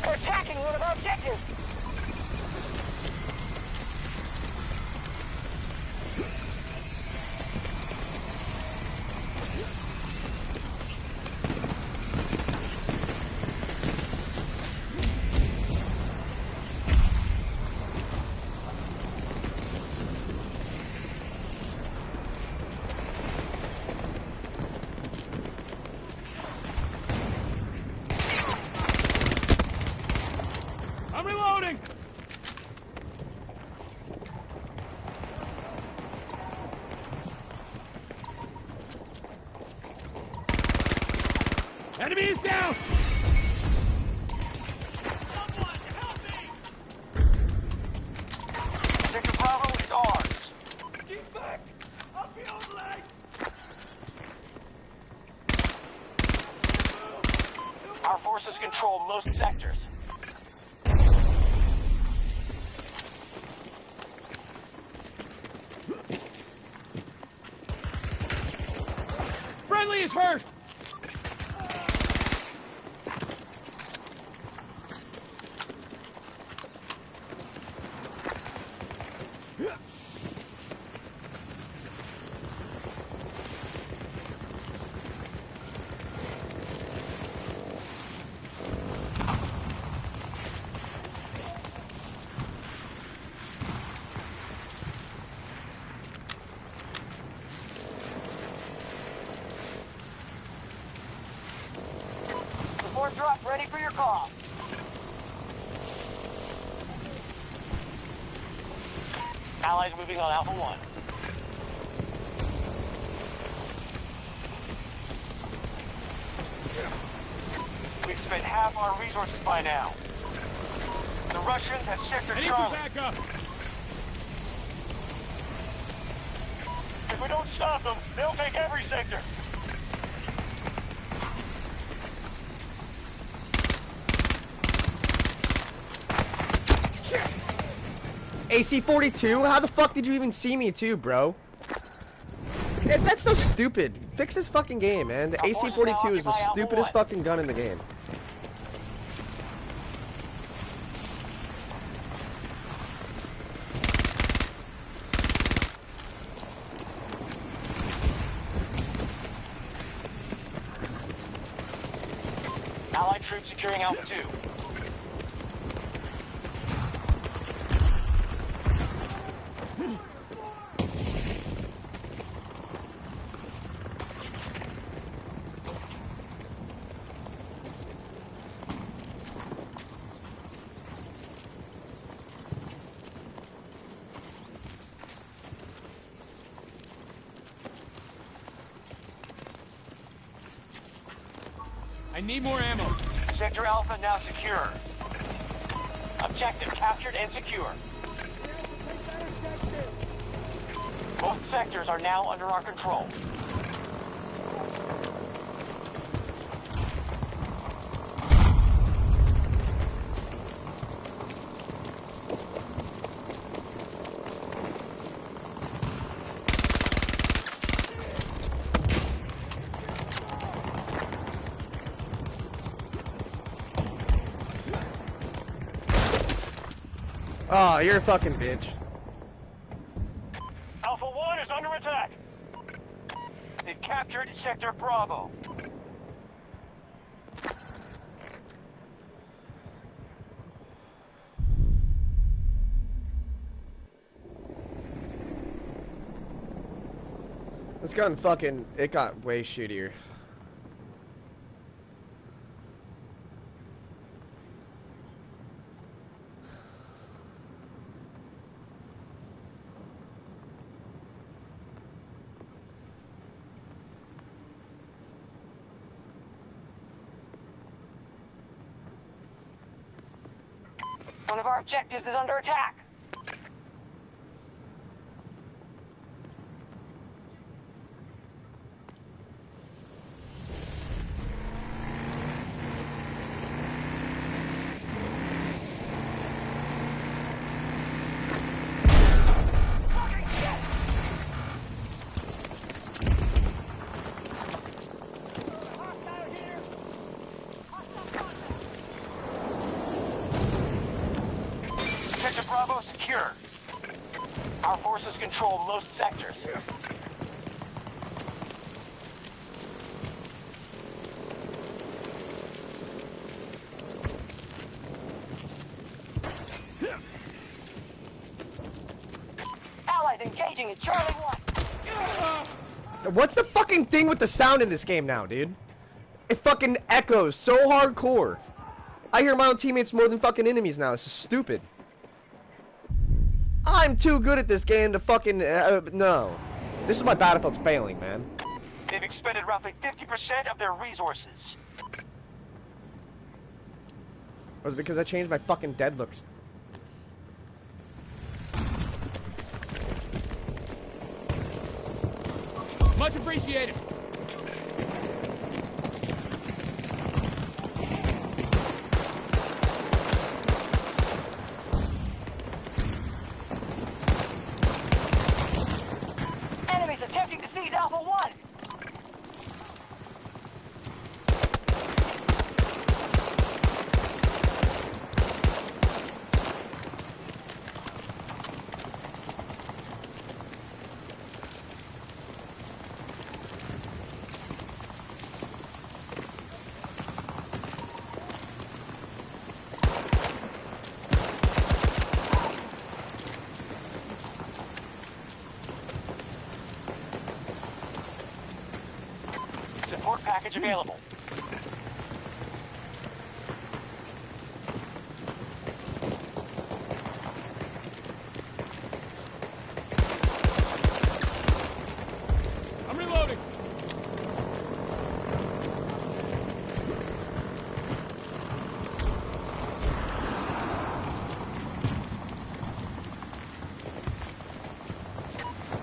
B: They're attacking one of our objectives.
C: Enemy is down!
B: Sector Bravo is ours.
C: Get back! I'll be on late!
B: Our forces control most sectors.
C: Friendly is hurt!
B: Support drop ready for your call. Allies moving on Alpha 1. We've spent half our resources by now. The Russians have sector
C: I need some
B: Charlie.
C: backup!
B: If we don't stop them, they'll take every sector.
A: AC-42? How the fuck did you even see me too, bro? That's so stupid. Fix this fucking game, man. The AC-42 is the stupidest fucking gun in the game.
B: Allied troops securing Alpha 2.
C: I need more ammo.
B: Sector Alpha now secure. Objective captured and secure. Both sectors are now under our control.
A: Oh, you're a fucking bitch.
B: Alpha 1 is under attack. They've captured Sector Bravo.
A: This gun fucking, it got way shittier.
B: One of our objectives is under attack. Sector Bravo secure. Our forces control most sectors. Allies engaging at Charlie 1.
A: What's the fucking thing with the sound in this game now, dude? It fucking echoes so hardcore. I hear my own teammates more than fucking enemies now. It's just stupid. I'm too good at this game to fucking, no. This is why Battlefield's failing, man.
B: They've expended roughly 50% of their resources.
A: Or is it because I changed my fucking dead looks?
C: Much appreciated.
B: Enemies attempting to seize Alpha 1. Support package available.
C: I'm reloading.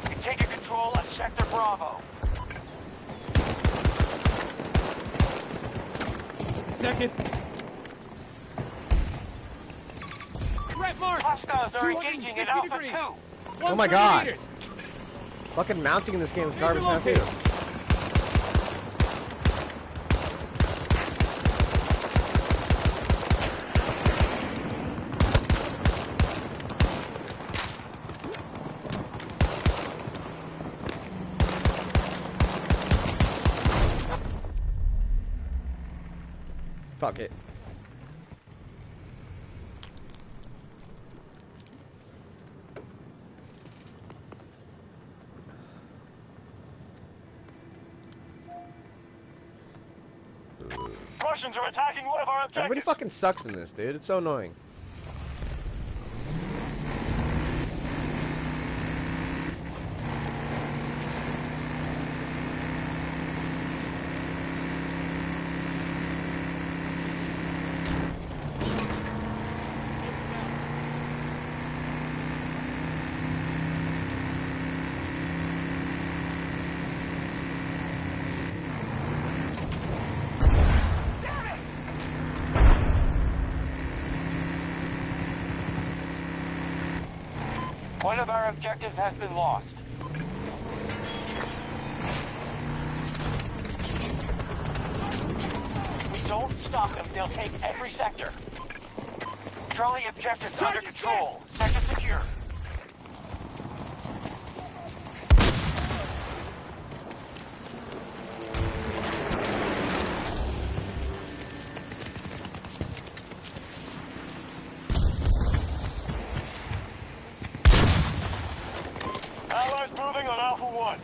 B: We've taken control of Sector Bravo.
C: Second. Red mark.
B: Hostiles are engaging at
C: 260
B: Alpha
C: degrees.
B: 2.
A: Oh my
C: 130
A: God.
C: meters.
A: Fucking mounting in this game is
C: Major
A: garbage now too.
C: location.
A: Fuck it.
B: Russians are attacking one of our
A: Everybody
B: objectives.
A: fucking sucks in this, dude. It's so annoying.
B: One of our objectives has been lost. If we don't stop them, they'll take every sector. Charlie objectives under control. Sector secure. Allies moving on Alpha 1.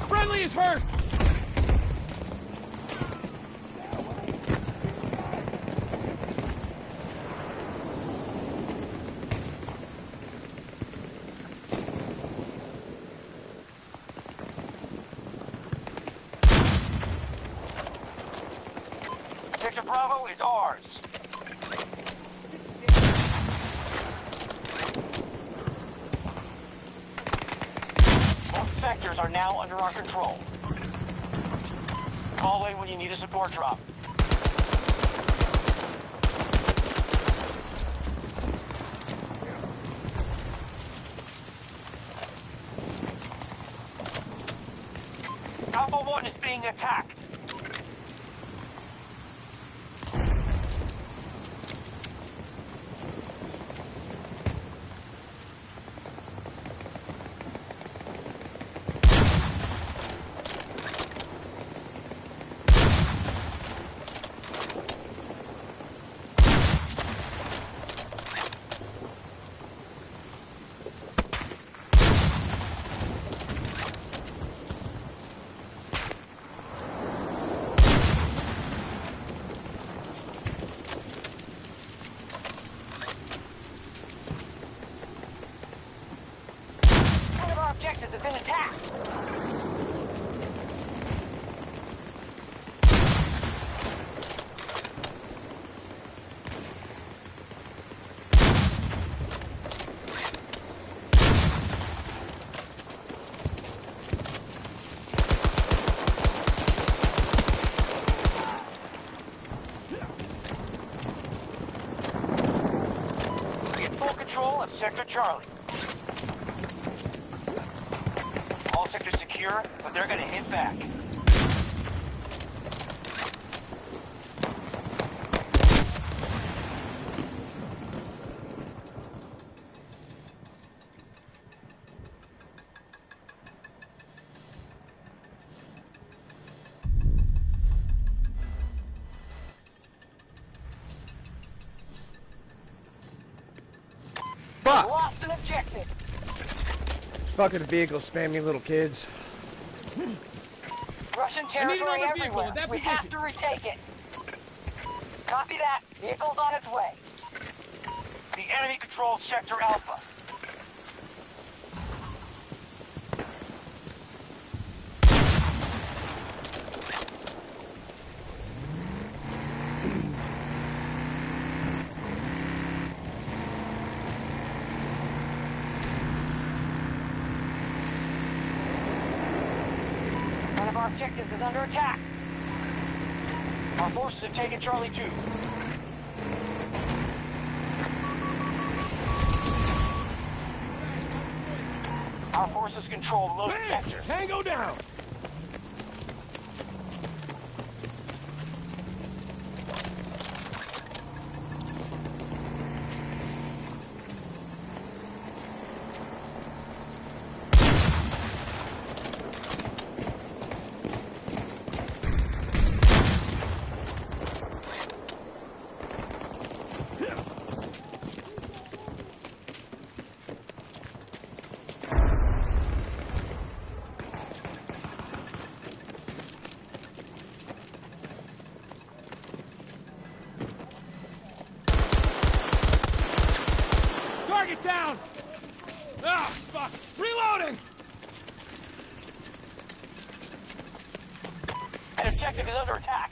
C: Friendly is hurt.
B: Sector Bravo is ours. Both sectors are now under our control. Call in when you need a support drop. Alpha 1 is being attacked. have been attacked. Sector Charlie. All sectors secure, but they're gonna hit back.
A: Fuck!
B: Lost an objective.
A: Fucking vehicles spamming little kids.
B: Russian territory
C: another vehicle
B: everywhere.
C: at that
B: We have to retake it. Copy that. Vehicle's on its way. The enemy controls Sector Alpha. One of our objectives is under attack. Our forces have taken Charlie 2. Our forces control most sectors.
C: Tango down! Target's down! Ah, fuck! Reloading!
B: An objective is under attack.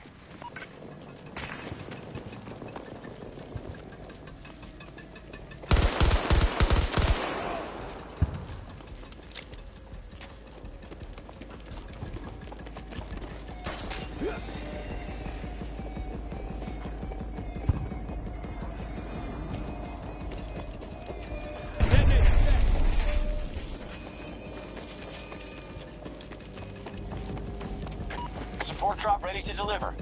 B: Support drop ready to deliver.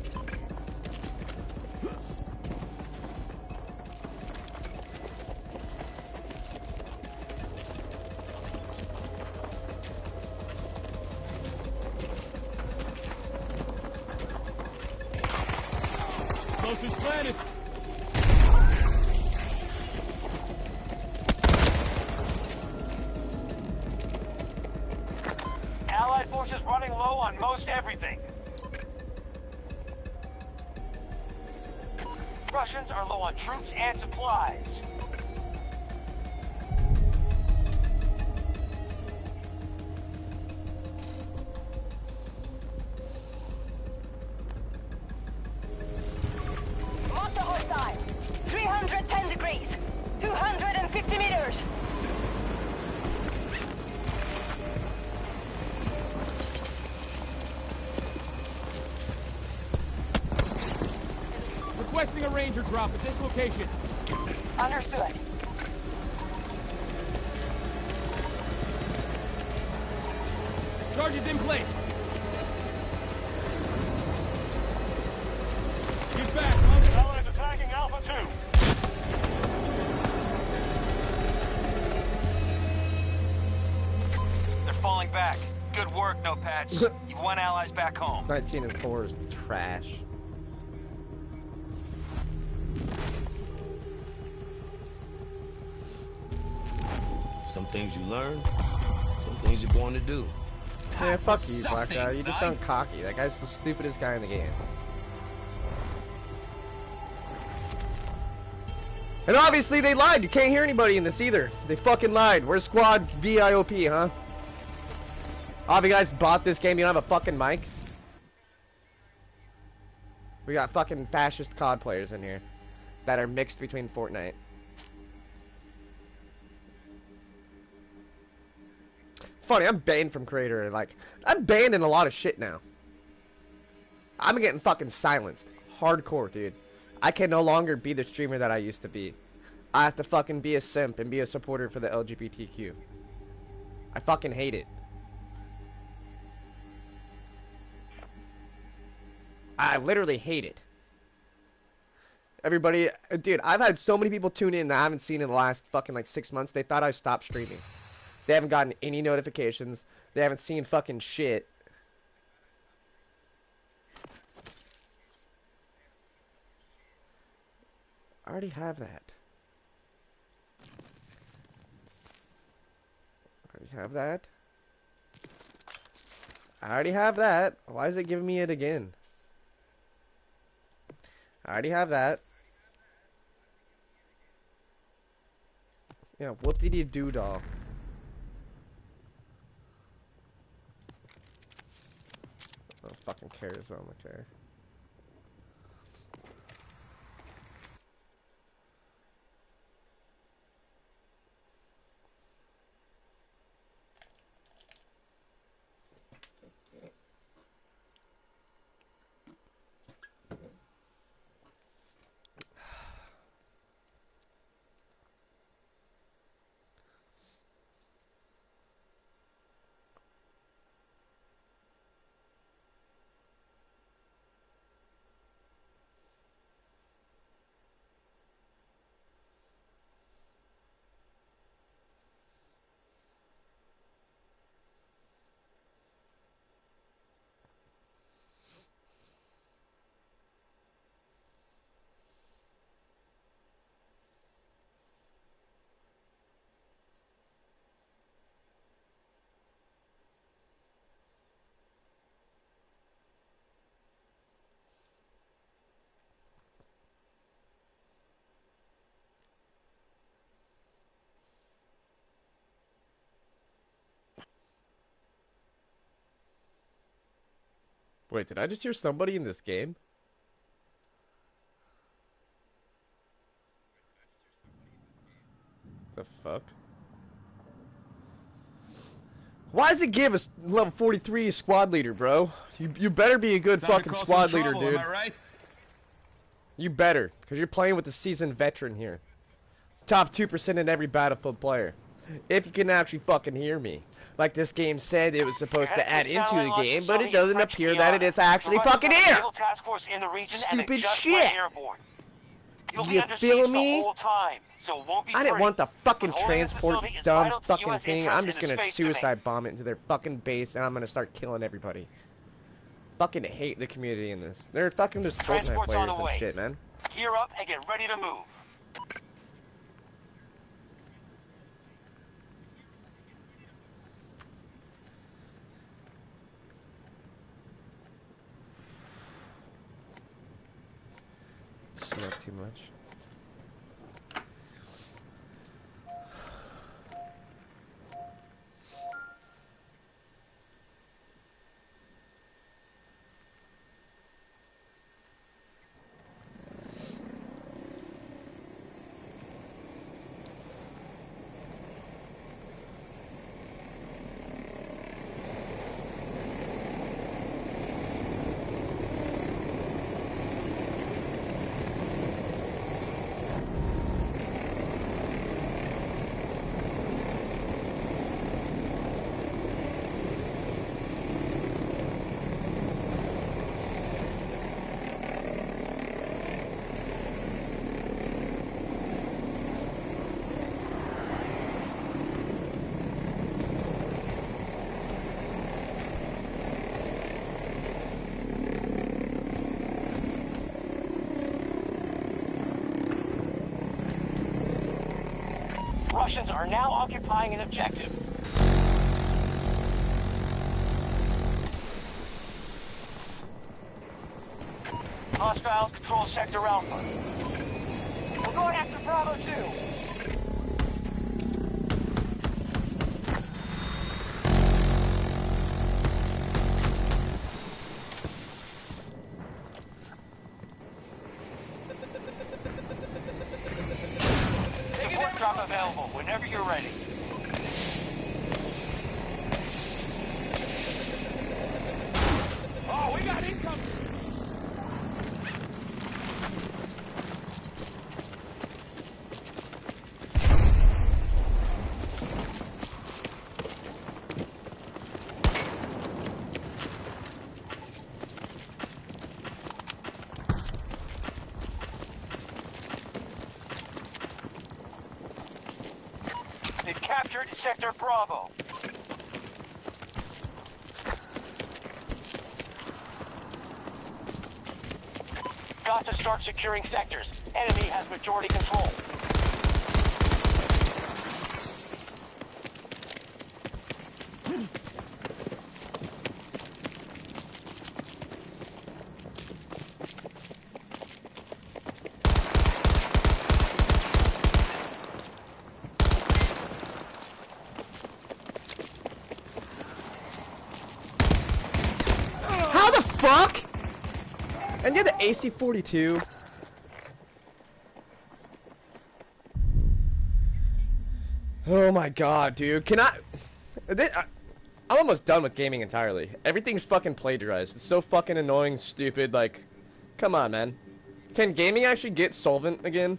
C: Explosives planted.
B: Allied forces running low on most everything. Russians are low on troops and supplies.
D: Monster hostile. 310 degrees. 250 meters.
C: Requesting a Ranger drop at this location.
B: Understood.
C: Charges in place. Get back,
B: Allies attacking Alpha 2. They're falling back. Good work, Notepats. You've won allies back home.
A: 19 and 4 is trash.
E: Some things you learn, some things you're born to do.
A: Yeah, fuck you, Black Guy. You just sound cocky. That guy's the stupidest guy in the game. And obviously they lied. You can't hear anybody in this either. They fucking lied. Where's Squad VIOP, huh? Oh, have you guys bought this game? You don't have a fucking mic? We got fucking fascist COD players in here that are mixed between Fortnite. It's funny, I'm banned from Creator. Like, I'm banned in a lot of shit now. I'm getting fucking silenced. Hardcore, dude. I can no longer be the streamer that I used to be. I have to fucking be a simp and be a supporter for the LGBTQ. I fucking hate it. I literally hate it. Everybody, dude, I've had so many people tune in that I haven't seen in the last fucking like 6 months. They thought I stopped streaming. They haven't gotten any notifications. They haven't seen fucking shit. I already have that. I already have that. I already have that. Why is it giving me it again? I already have that. Yeah, what did you do, doll? I don't fucking care as well, okay. Wait, did I just hear somebody in this game? The fuck? Why does it give us level 43 squad leader, bro? You better be a good fucking squad leader, dude.
E: Am I right?
A: You better, because you're playing with a seasoned veteran here. Top 2% in every Battlefield player. If you can actually fucking hear me. Like this game said it was supposed to add into the game, but it doesn't appear that it is actually fucking here! Stupid shit! You feel me? I didn't want the fucking transport dumb fucking thing. I'm just gonna suicide bomb it into their fucking base and I'm gonna start killing everybody. Fucking hate the community in this. They're fucking just Fortnite players and shit, man.
B: Gear up and get ready to move.
A: Smoke too much.
B: Russians are now occupying an objective. Hostiles control Sector Alpha. We're going after Bravo 2. drop available whenever you're ready.
C: Oh, we got income!
B: They've captured Sector Bravo. Got to start securing sectors. Enemy has majority control.
A: How the fuck? And you're the AC-42. Oh my god, dude. I'm almost done with gaming entirely. Everything's fucking plagiarized. It's so fucking annoying, stupid, like... Come on, man. Can gaming actually get solvent again?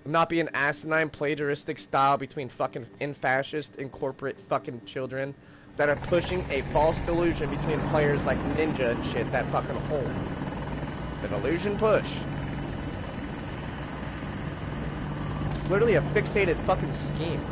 A: Not be an asinine plagiaristic style between fucking fascist and corporate fucking children that are pushing a false delusion between players like Ninja and shit that fucking hold. The delusion push. It's literally a fixated fucking scheme.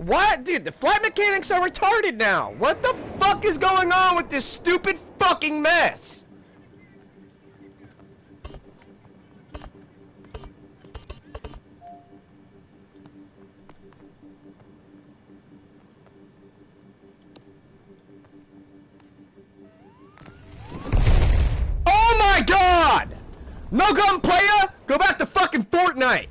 A: What? Dude, the flight mechanics are retarded now! What the fuck is going on with this stupid fucking mess? Oh my god! No gun player? Go back to fucking Fortnite!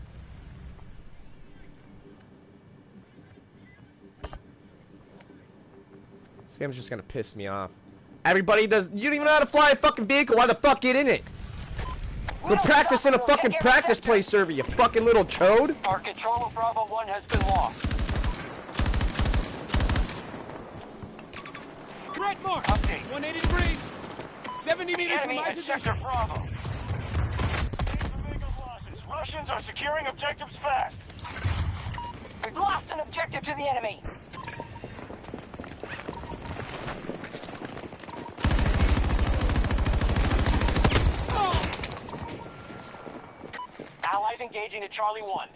A: This game's just gonna piss me off. Everybody does. You don't even know how to fly a fucking vehicle. Why the fuck get in it? Go practice in a fucking practice play server, you fucking little chode.
B: Our control of Bravo 1 has been lost.
C: Threat mark!
B: Update.
C: 180 degrees! 70 meters from
B: Enemy
C: my
B: at
C: position!
B: Sector Bravo. Losses. Russians are securing objectives fast.
D: We've lost an objective to the enemy.
B: Allies engaging at Charlie 1.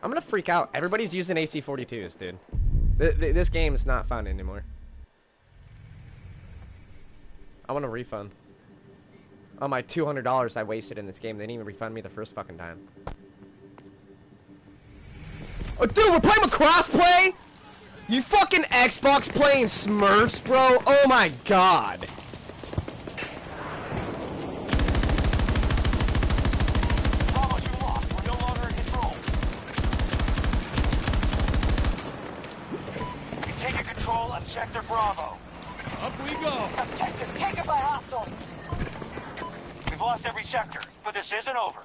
A: I'm gonna freak out. Everybody's using AC-42s, dude. This game is not fun anymore. I want a refund. On my $200 I wasted in this game, they didn't even refund me the first fucking time. Oh, dude, we're playing with crossplay? You fucking Xbox playing Smurfs, bro? Oh my god.
B: Bravo 2 lost. We're no longer in control. We've taken control of Sector Bravo.
C: Up we go!
D: Objective taken by hostiles.
B: We've lost every sector, but this isn't over.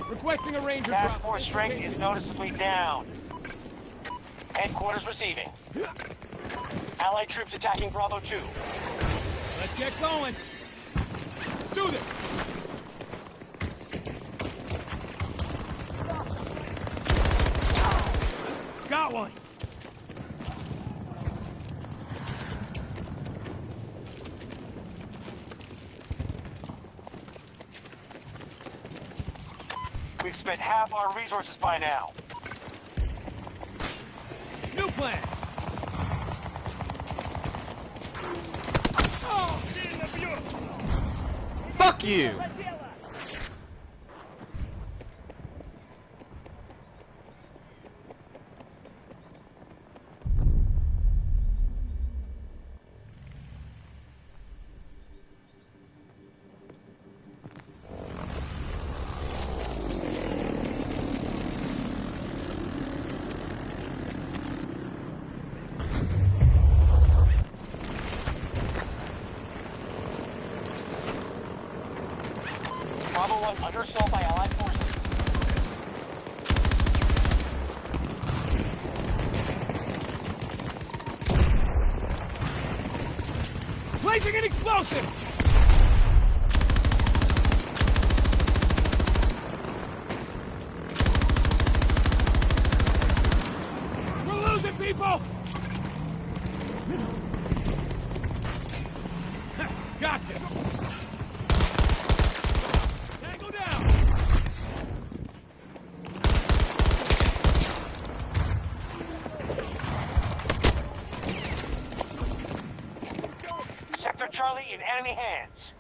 C: Requesting a ranger
B: Task
C: drop.
B: force strength is noticeably down. Headquarters receiving. Allied troops attacking Bravo 2.
C: Let's get going. Do this. Got one.
B: We've spent half our resources by now.
C: New plan.
A: Fuck you!
B: Bravo 1 under assault by Allied forces.
C: Placing an explosive! We're losing people! Gotcha! Tango down!
B: Sector Charlie in enemy hands.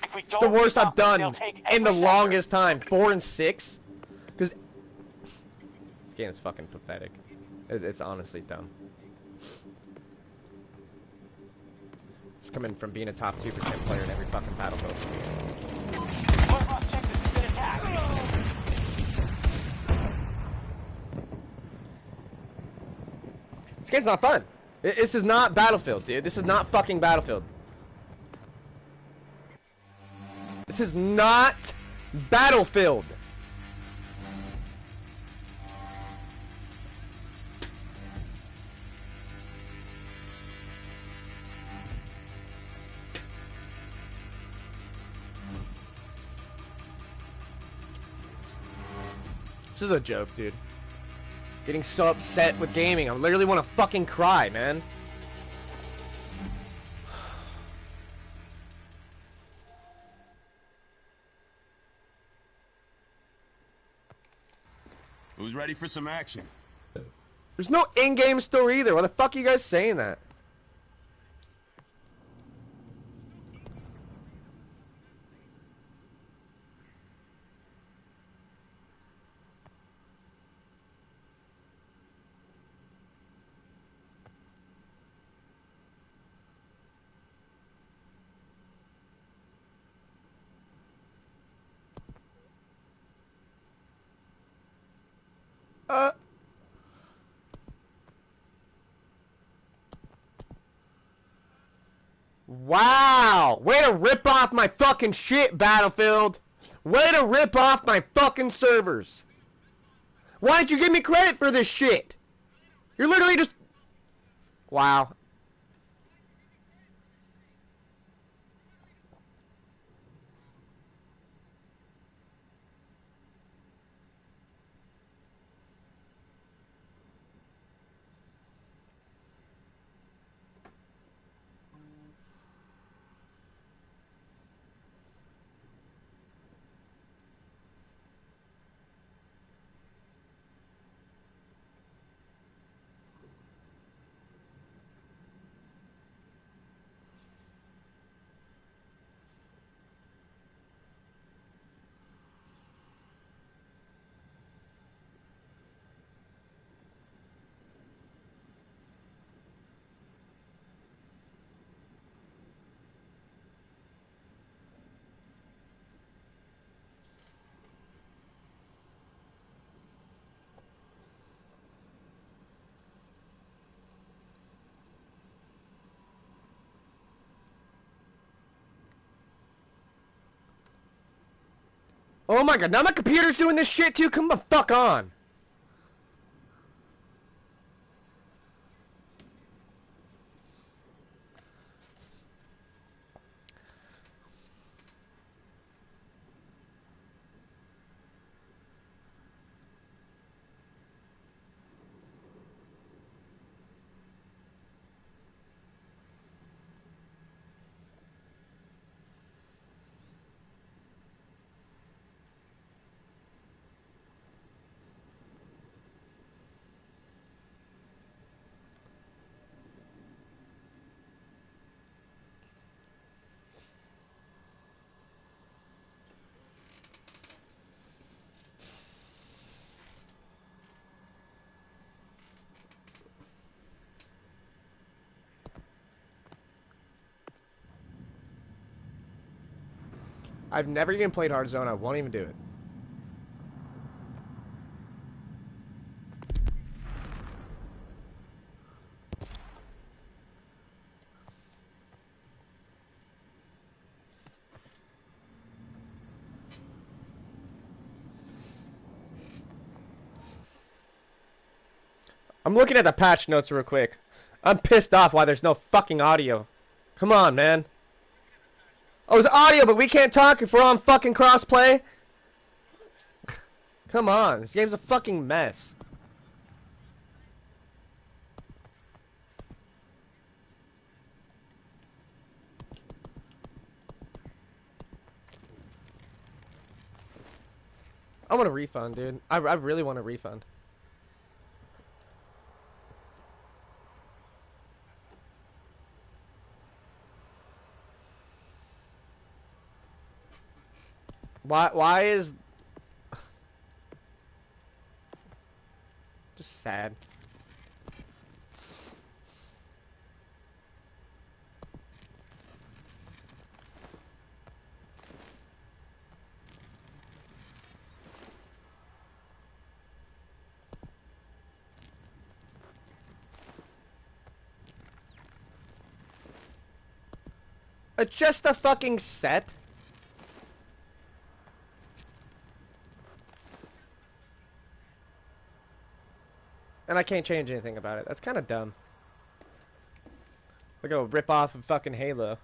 B: If we
A: It's the
B: don't
A: worst
B: stop
A: I've
B: them,
A: done
B: they'll take
A: in the
B: every sector.
A: longest time. 4 and 6? Because this game is fucking pathetic. It's honestly dumb. It's coming from being a top 2% player in every fucking battlefield.
B: Motocross Texas has been attacked.
A: This game's not fun. This is not Battlefield, dude. This is not fucking Battlefield. This is not Battlefield. This is a joke, dude. Getting so upset with gaming. I literally want to fucking cry, man.
E: Who's ready for some action?
A: There's no in-game story either. Why the fuck are you guys saying that? Wow! Way to rip off my fucking shit, Battlefield! Way to rip off my fucking servers! Why didn't you give me credit for this shit? You're literally just... Wow. Oh my god, now my computer's doing this shit too? Come the fuck on! I've never even played Hard Zone. I won't even do it. I'm looking at the patch notes real quick. I'm pissed off why there's no fucking audio. Come on, man. Oh, it's audio, but we can't talk if we're on fucking crossplay? Come on, this game's a fucking mess. I want a refund, dude. I really want a refund. Why is... Just sad. It's just a fucking set. And I can't change anything about it. That's kind of dumb. Like a rip-off of fucking Halo.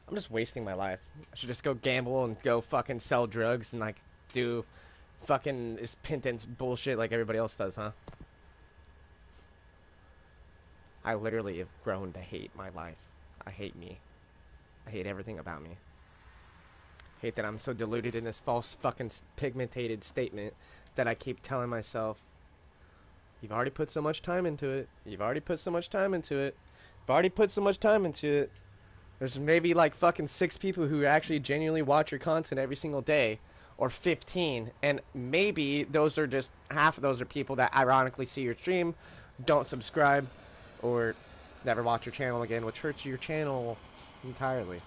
A: I'm just wasting my life. I should just go gamble and go fucking sell drugs and like do fucking this penance bullshit like everybody else does, huh? I literally have grown to hate my life. I hate me. I hate everything about me. I hate that I'm so deluded in this false fucking pigmented statement that I keep telling myself, you've already put so much time into it. You've already put so much time into it. You've already put so much time into it. There's maybe like fucking 6 people who actually genuinely watch your content every single day, or 15, and maybe those are just half of those are people that ironically see your stream, don't subscribe, or never watch your channel again, which hurts your channel entirely.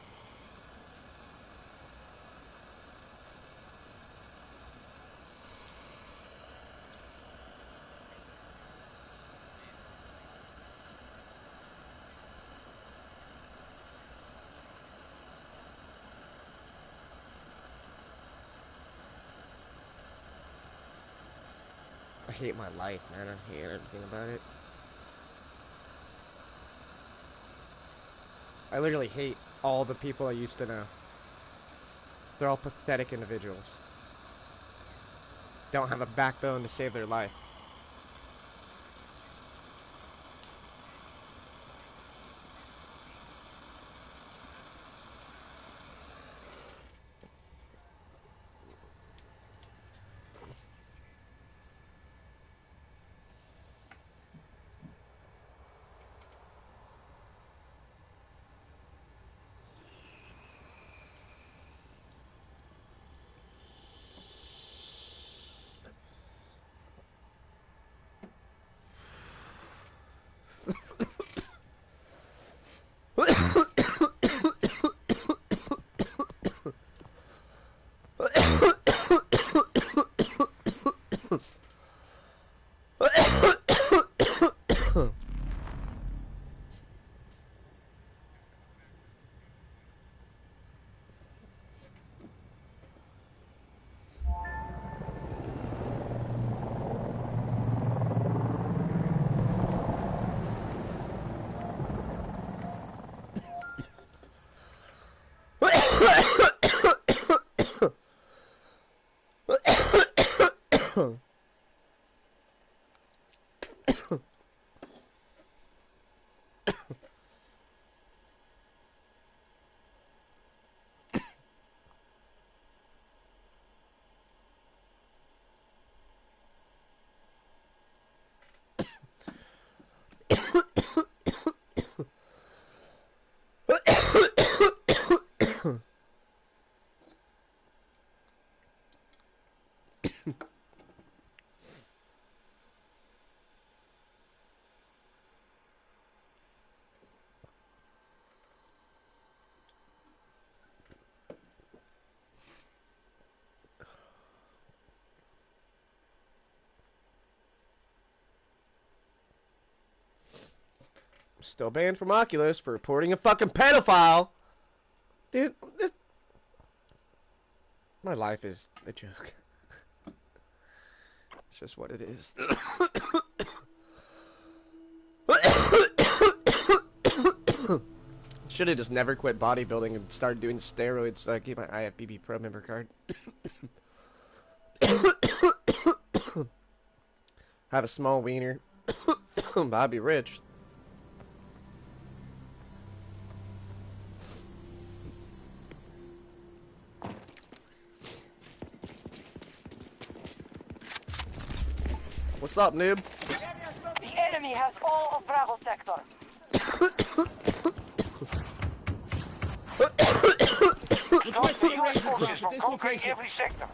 A: I hate my life, man. I hate everything about it. I literally hate all the people I used to know. They're all pathetic individuals. Don't have a backbone to save their life. Still banned from Oculus for reporting a fucking pedophile. Dude, this... My life is a joke. It's just what it is. Should have just never quit bodybuilding and started doing steroids so I could get my IFBB Pro member card. Have a small wiener. But I'd be rich. What's up, noob?
D: The enemy has all of Bravo sector.
B: Stop the U.S. forces from conquering every sector.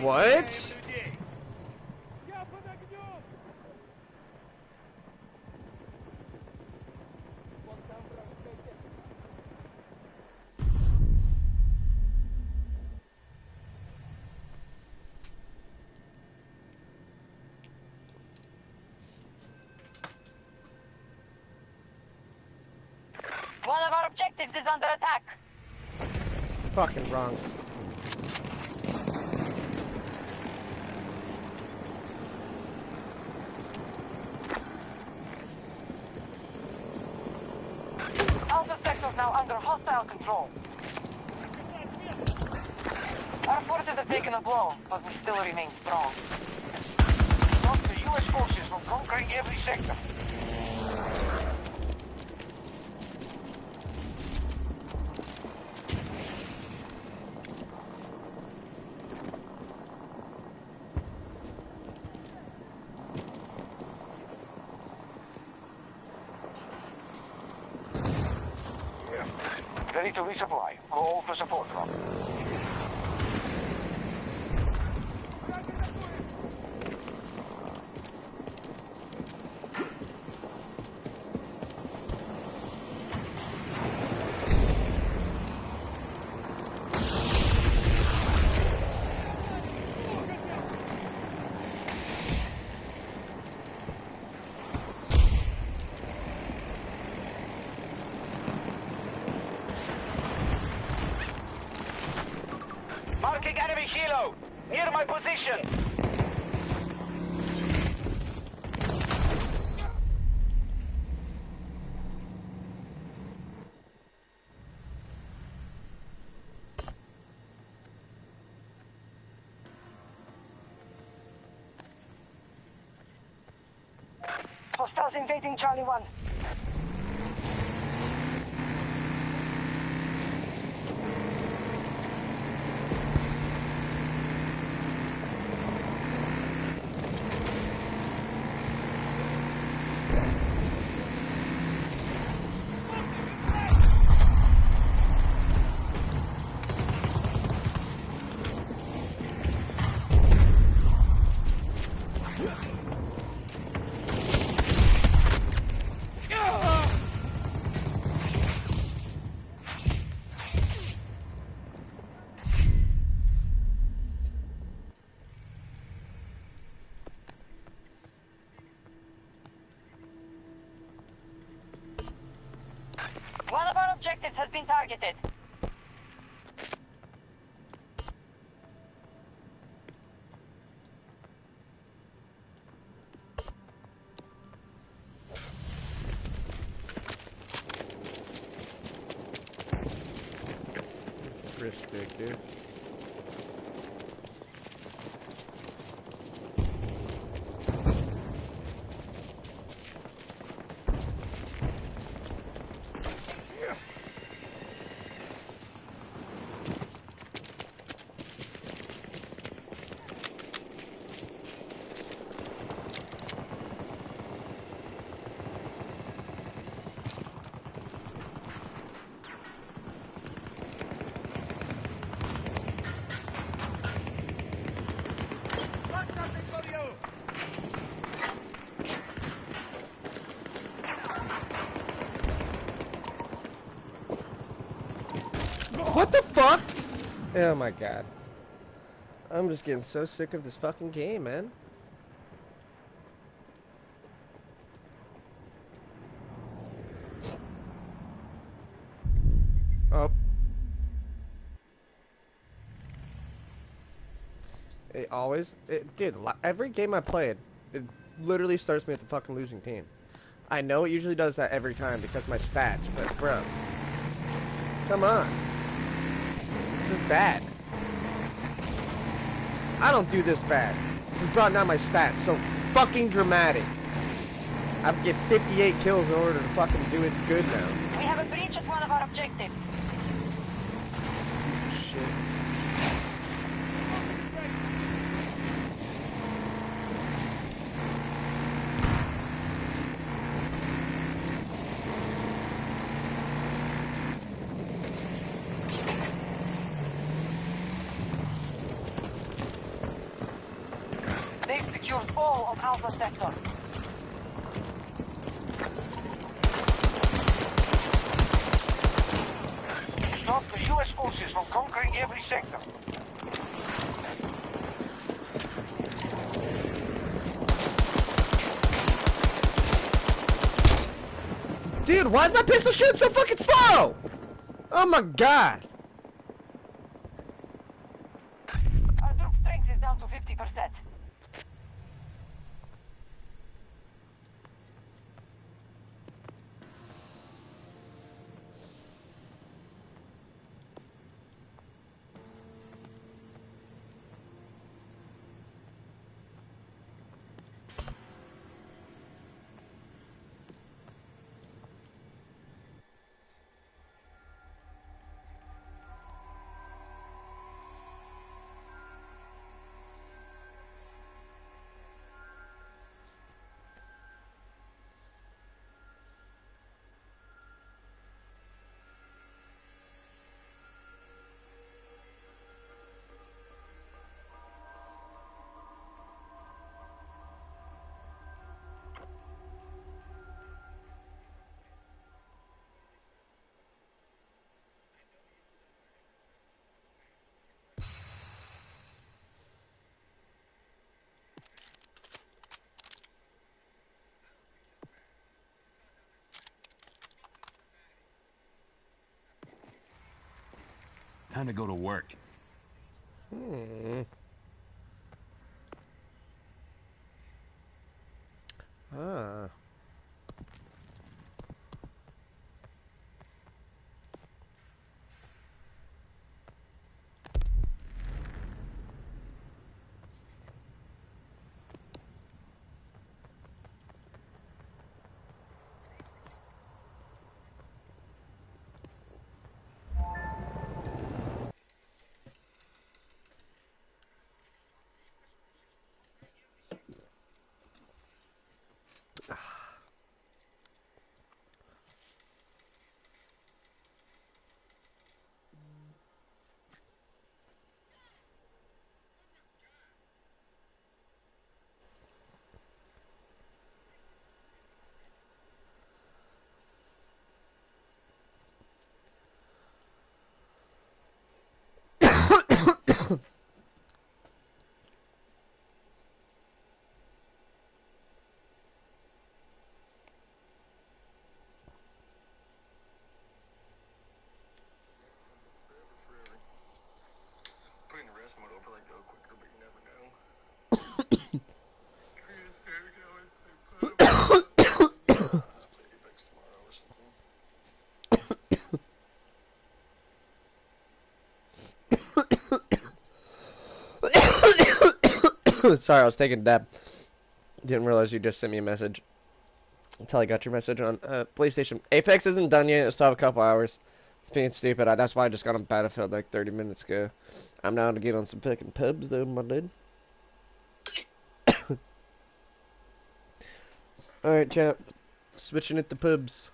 A: What?
D: One of our objectives is under attack.
A: Fucking wrongs.
D: under hostile control. Our forces have taken a blow, but we still remain strong.
B: Stop the U.S. forces from conquering every sector. Ready to resupply. Call for support drop. Marking enemy helo! Near my position!
D: Hostiles invading Charlie 1. One of our objectives has been targeted.
A: Grip stick, dude. What the fuck? Oh my god. I'm just getting so sick of this fucking game, man. Oh. Dude, every game I played, it literally starts me at the fucking losing team. I know it usually does that every time because of my stats, but bro. Come on. This is bad. I don't do this bad. This is brought down my stats so fucking dramatic. I have to get 58 kills in order to fucking do it good now.
D: We have a breach at one of our objectives.
A: Piece of shit.
D: They've secured all of Alpha Sector.
B: Stop the U.S. forces from conquering every sector.
A: Dude, why is my pistol shooting so fucking slow? Oh my god.
D: Our troop strength is down to 50%.
E: Time to go to work.
A: Hmm. Ah.
F: Putting the rest mode will like go quicker, but you never know. Play Apex tomorrow or something.
A: Sorry, I was taking a dab. Didn't realize you just sent me a message until I got your message on PlayStation. Apex isn't done yet. I still have a couple hours. It's being stupid. That's why I just got on Battlefield like 30 minutes ago. I'm now to get on some fucking pubs though, my dude. Alright, champ. Switching at the pubs.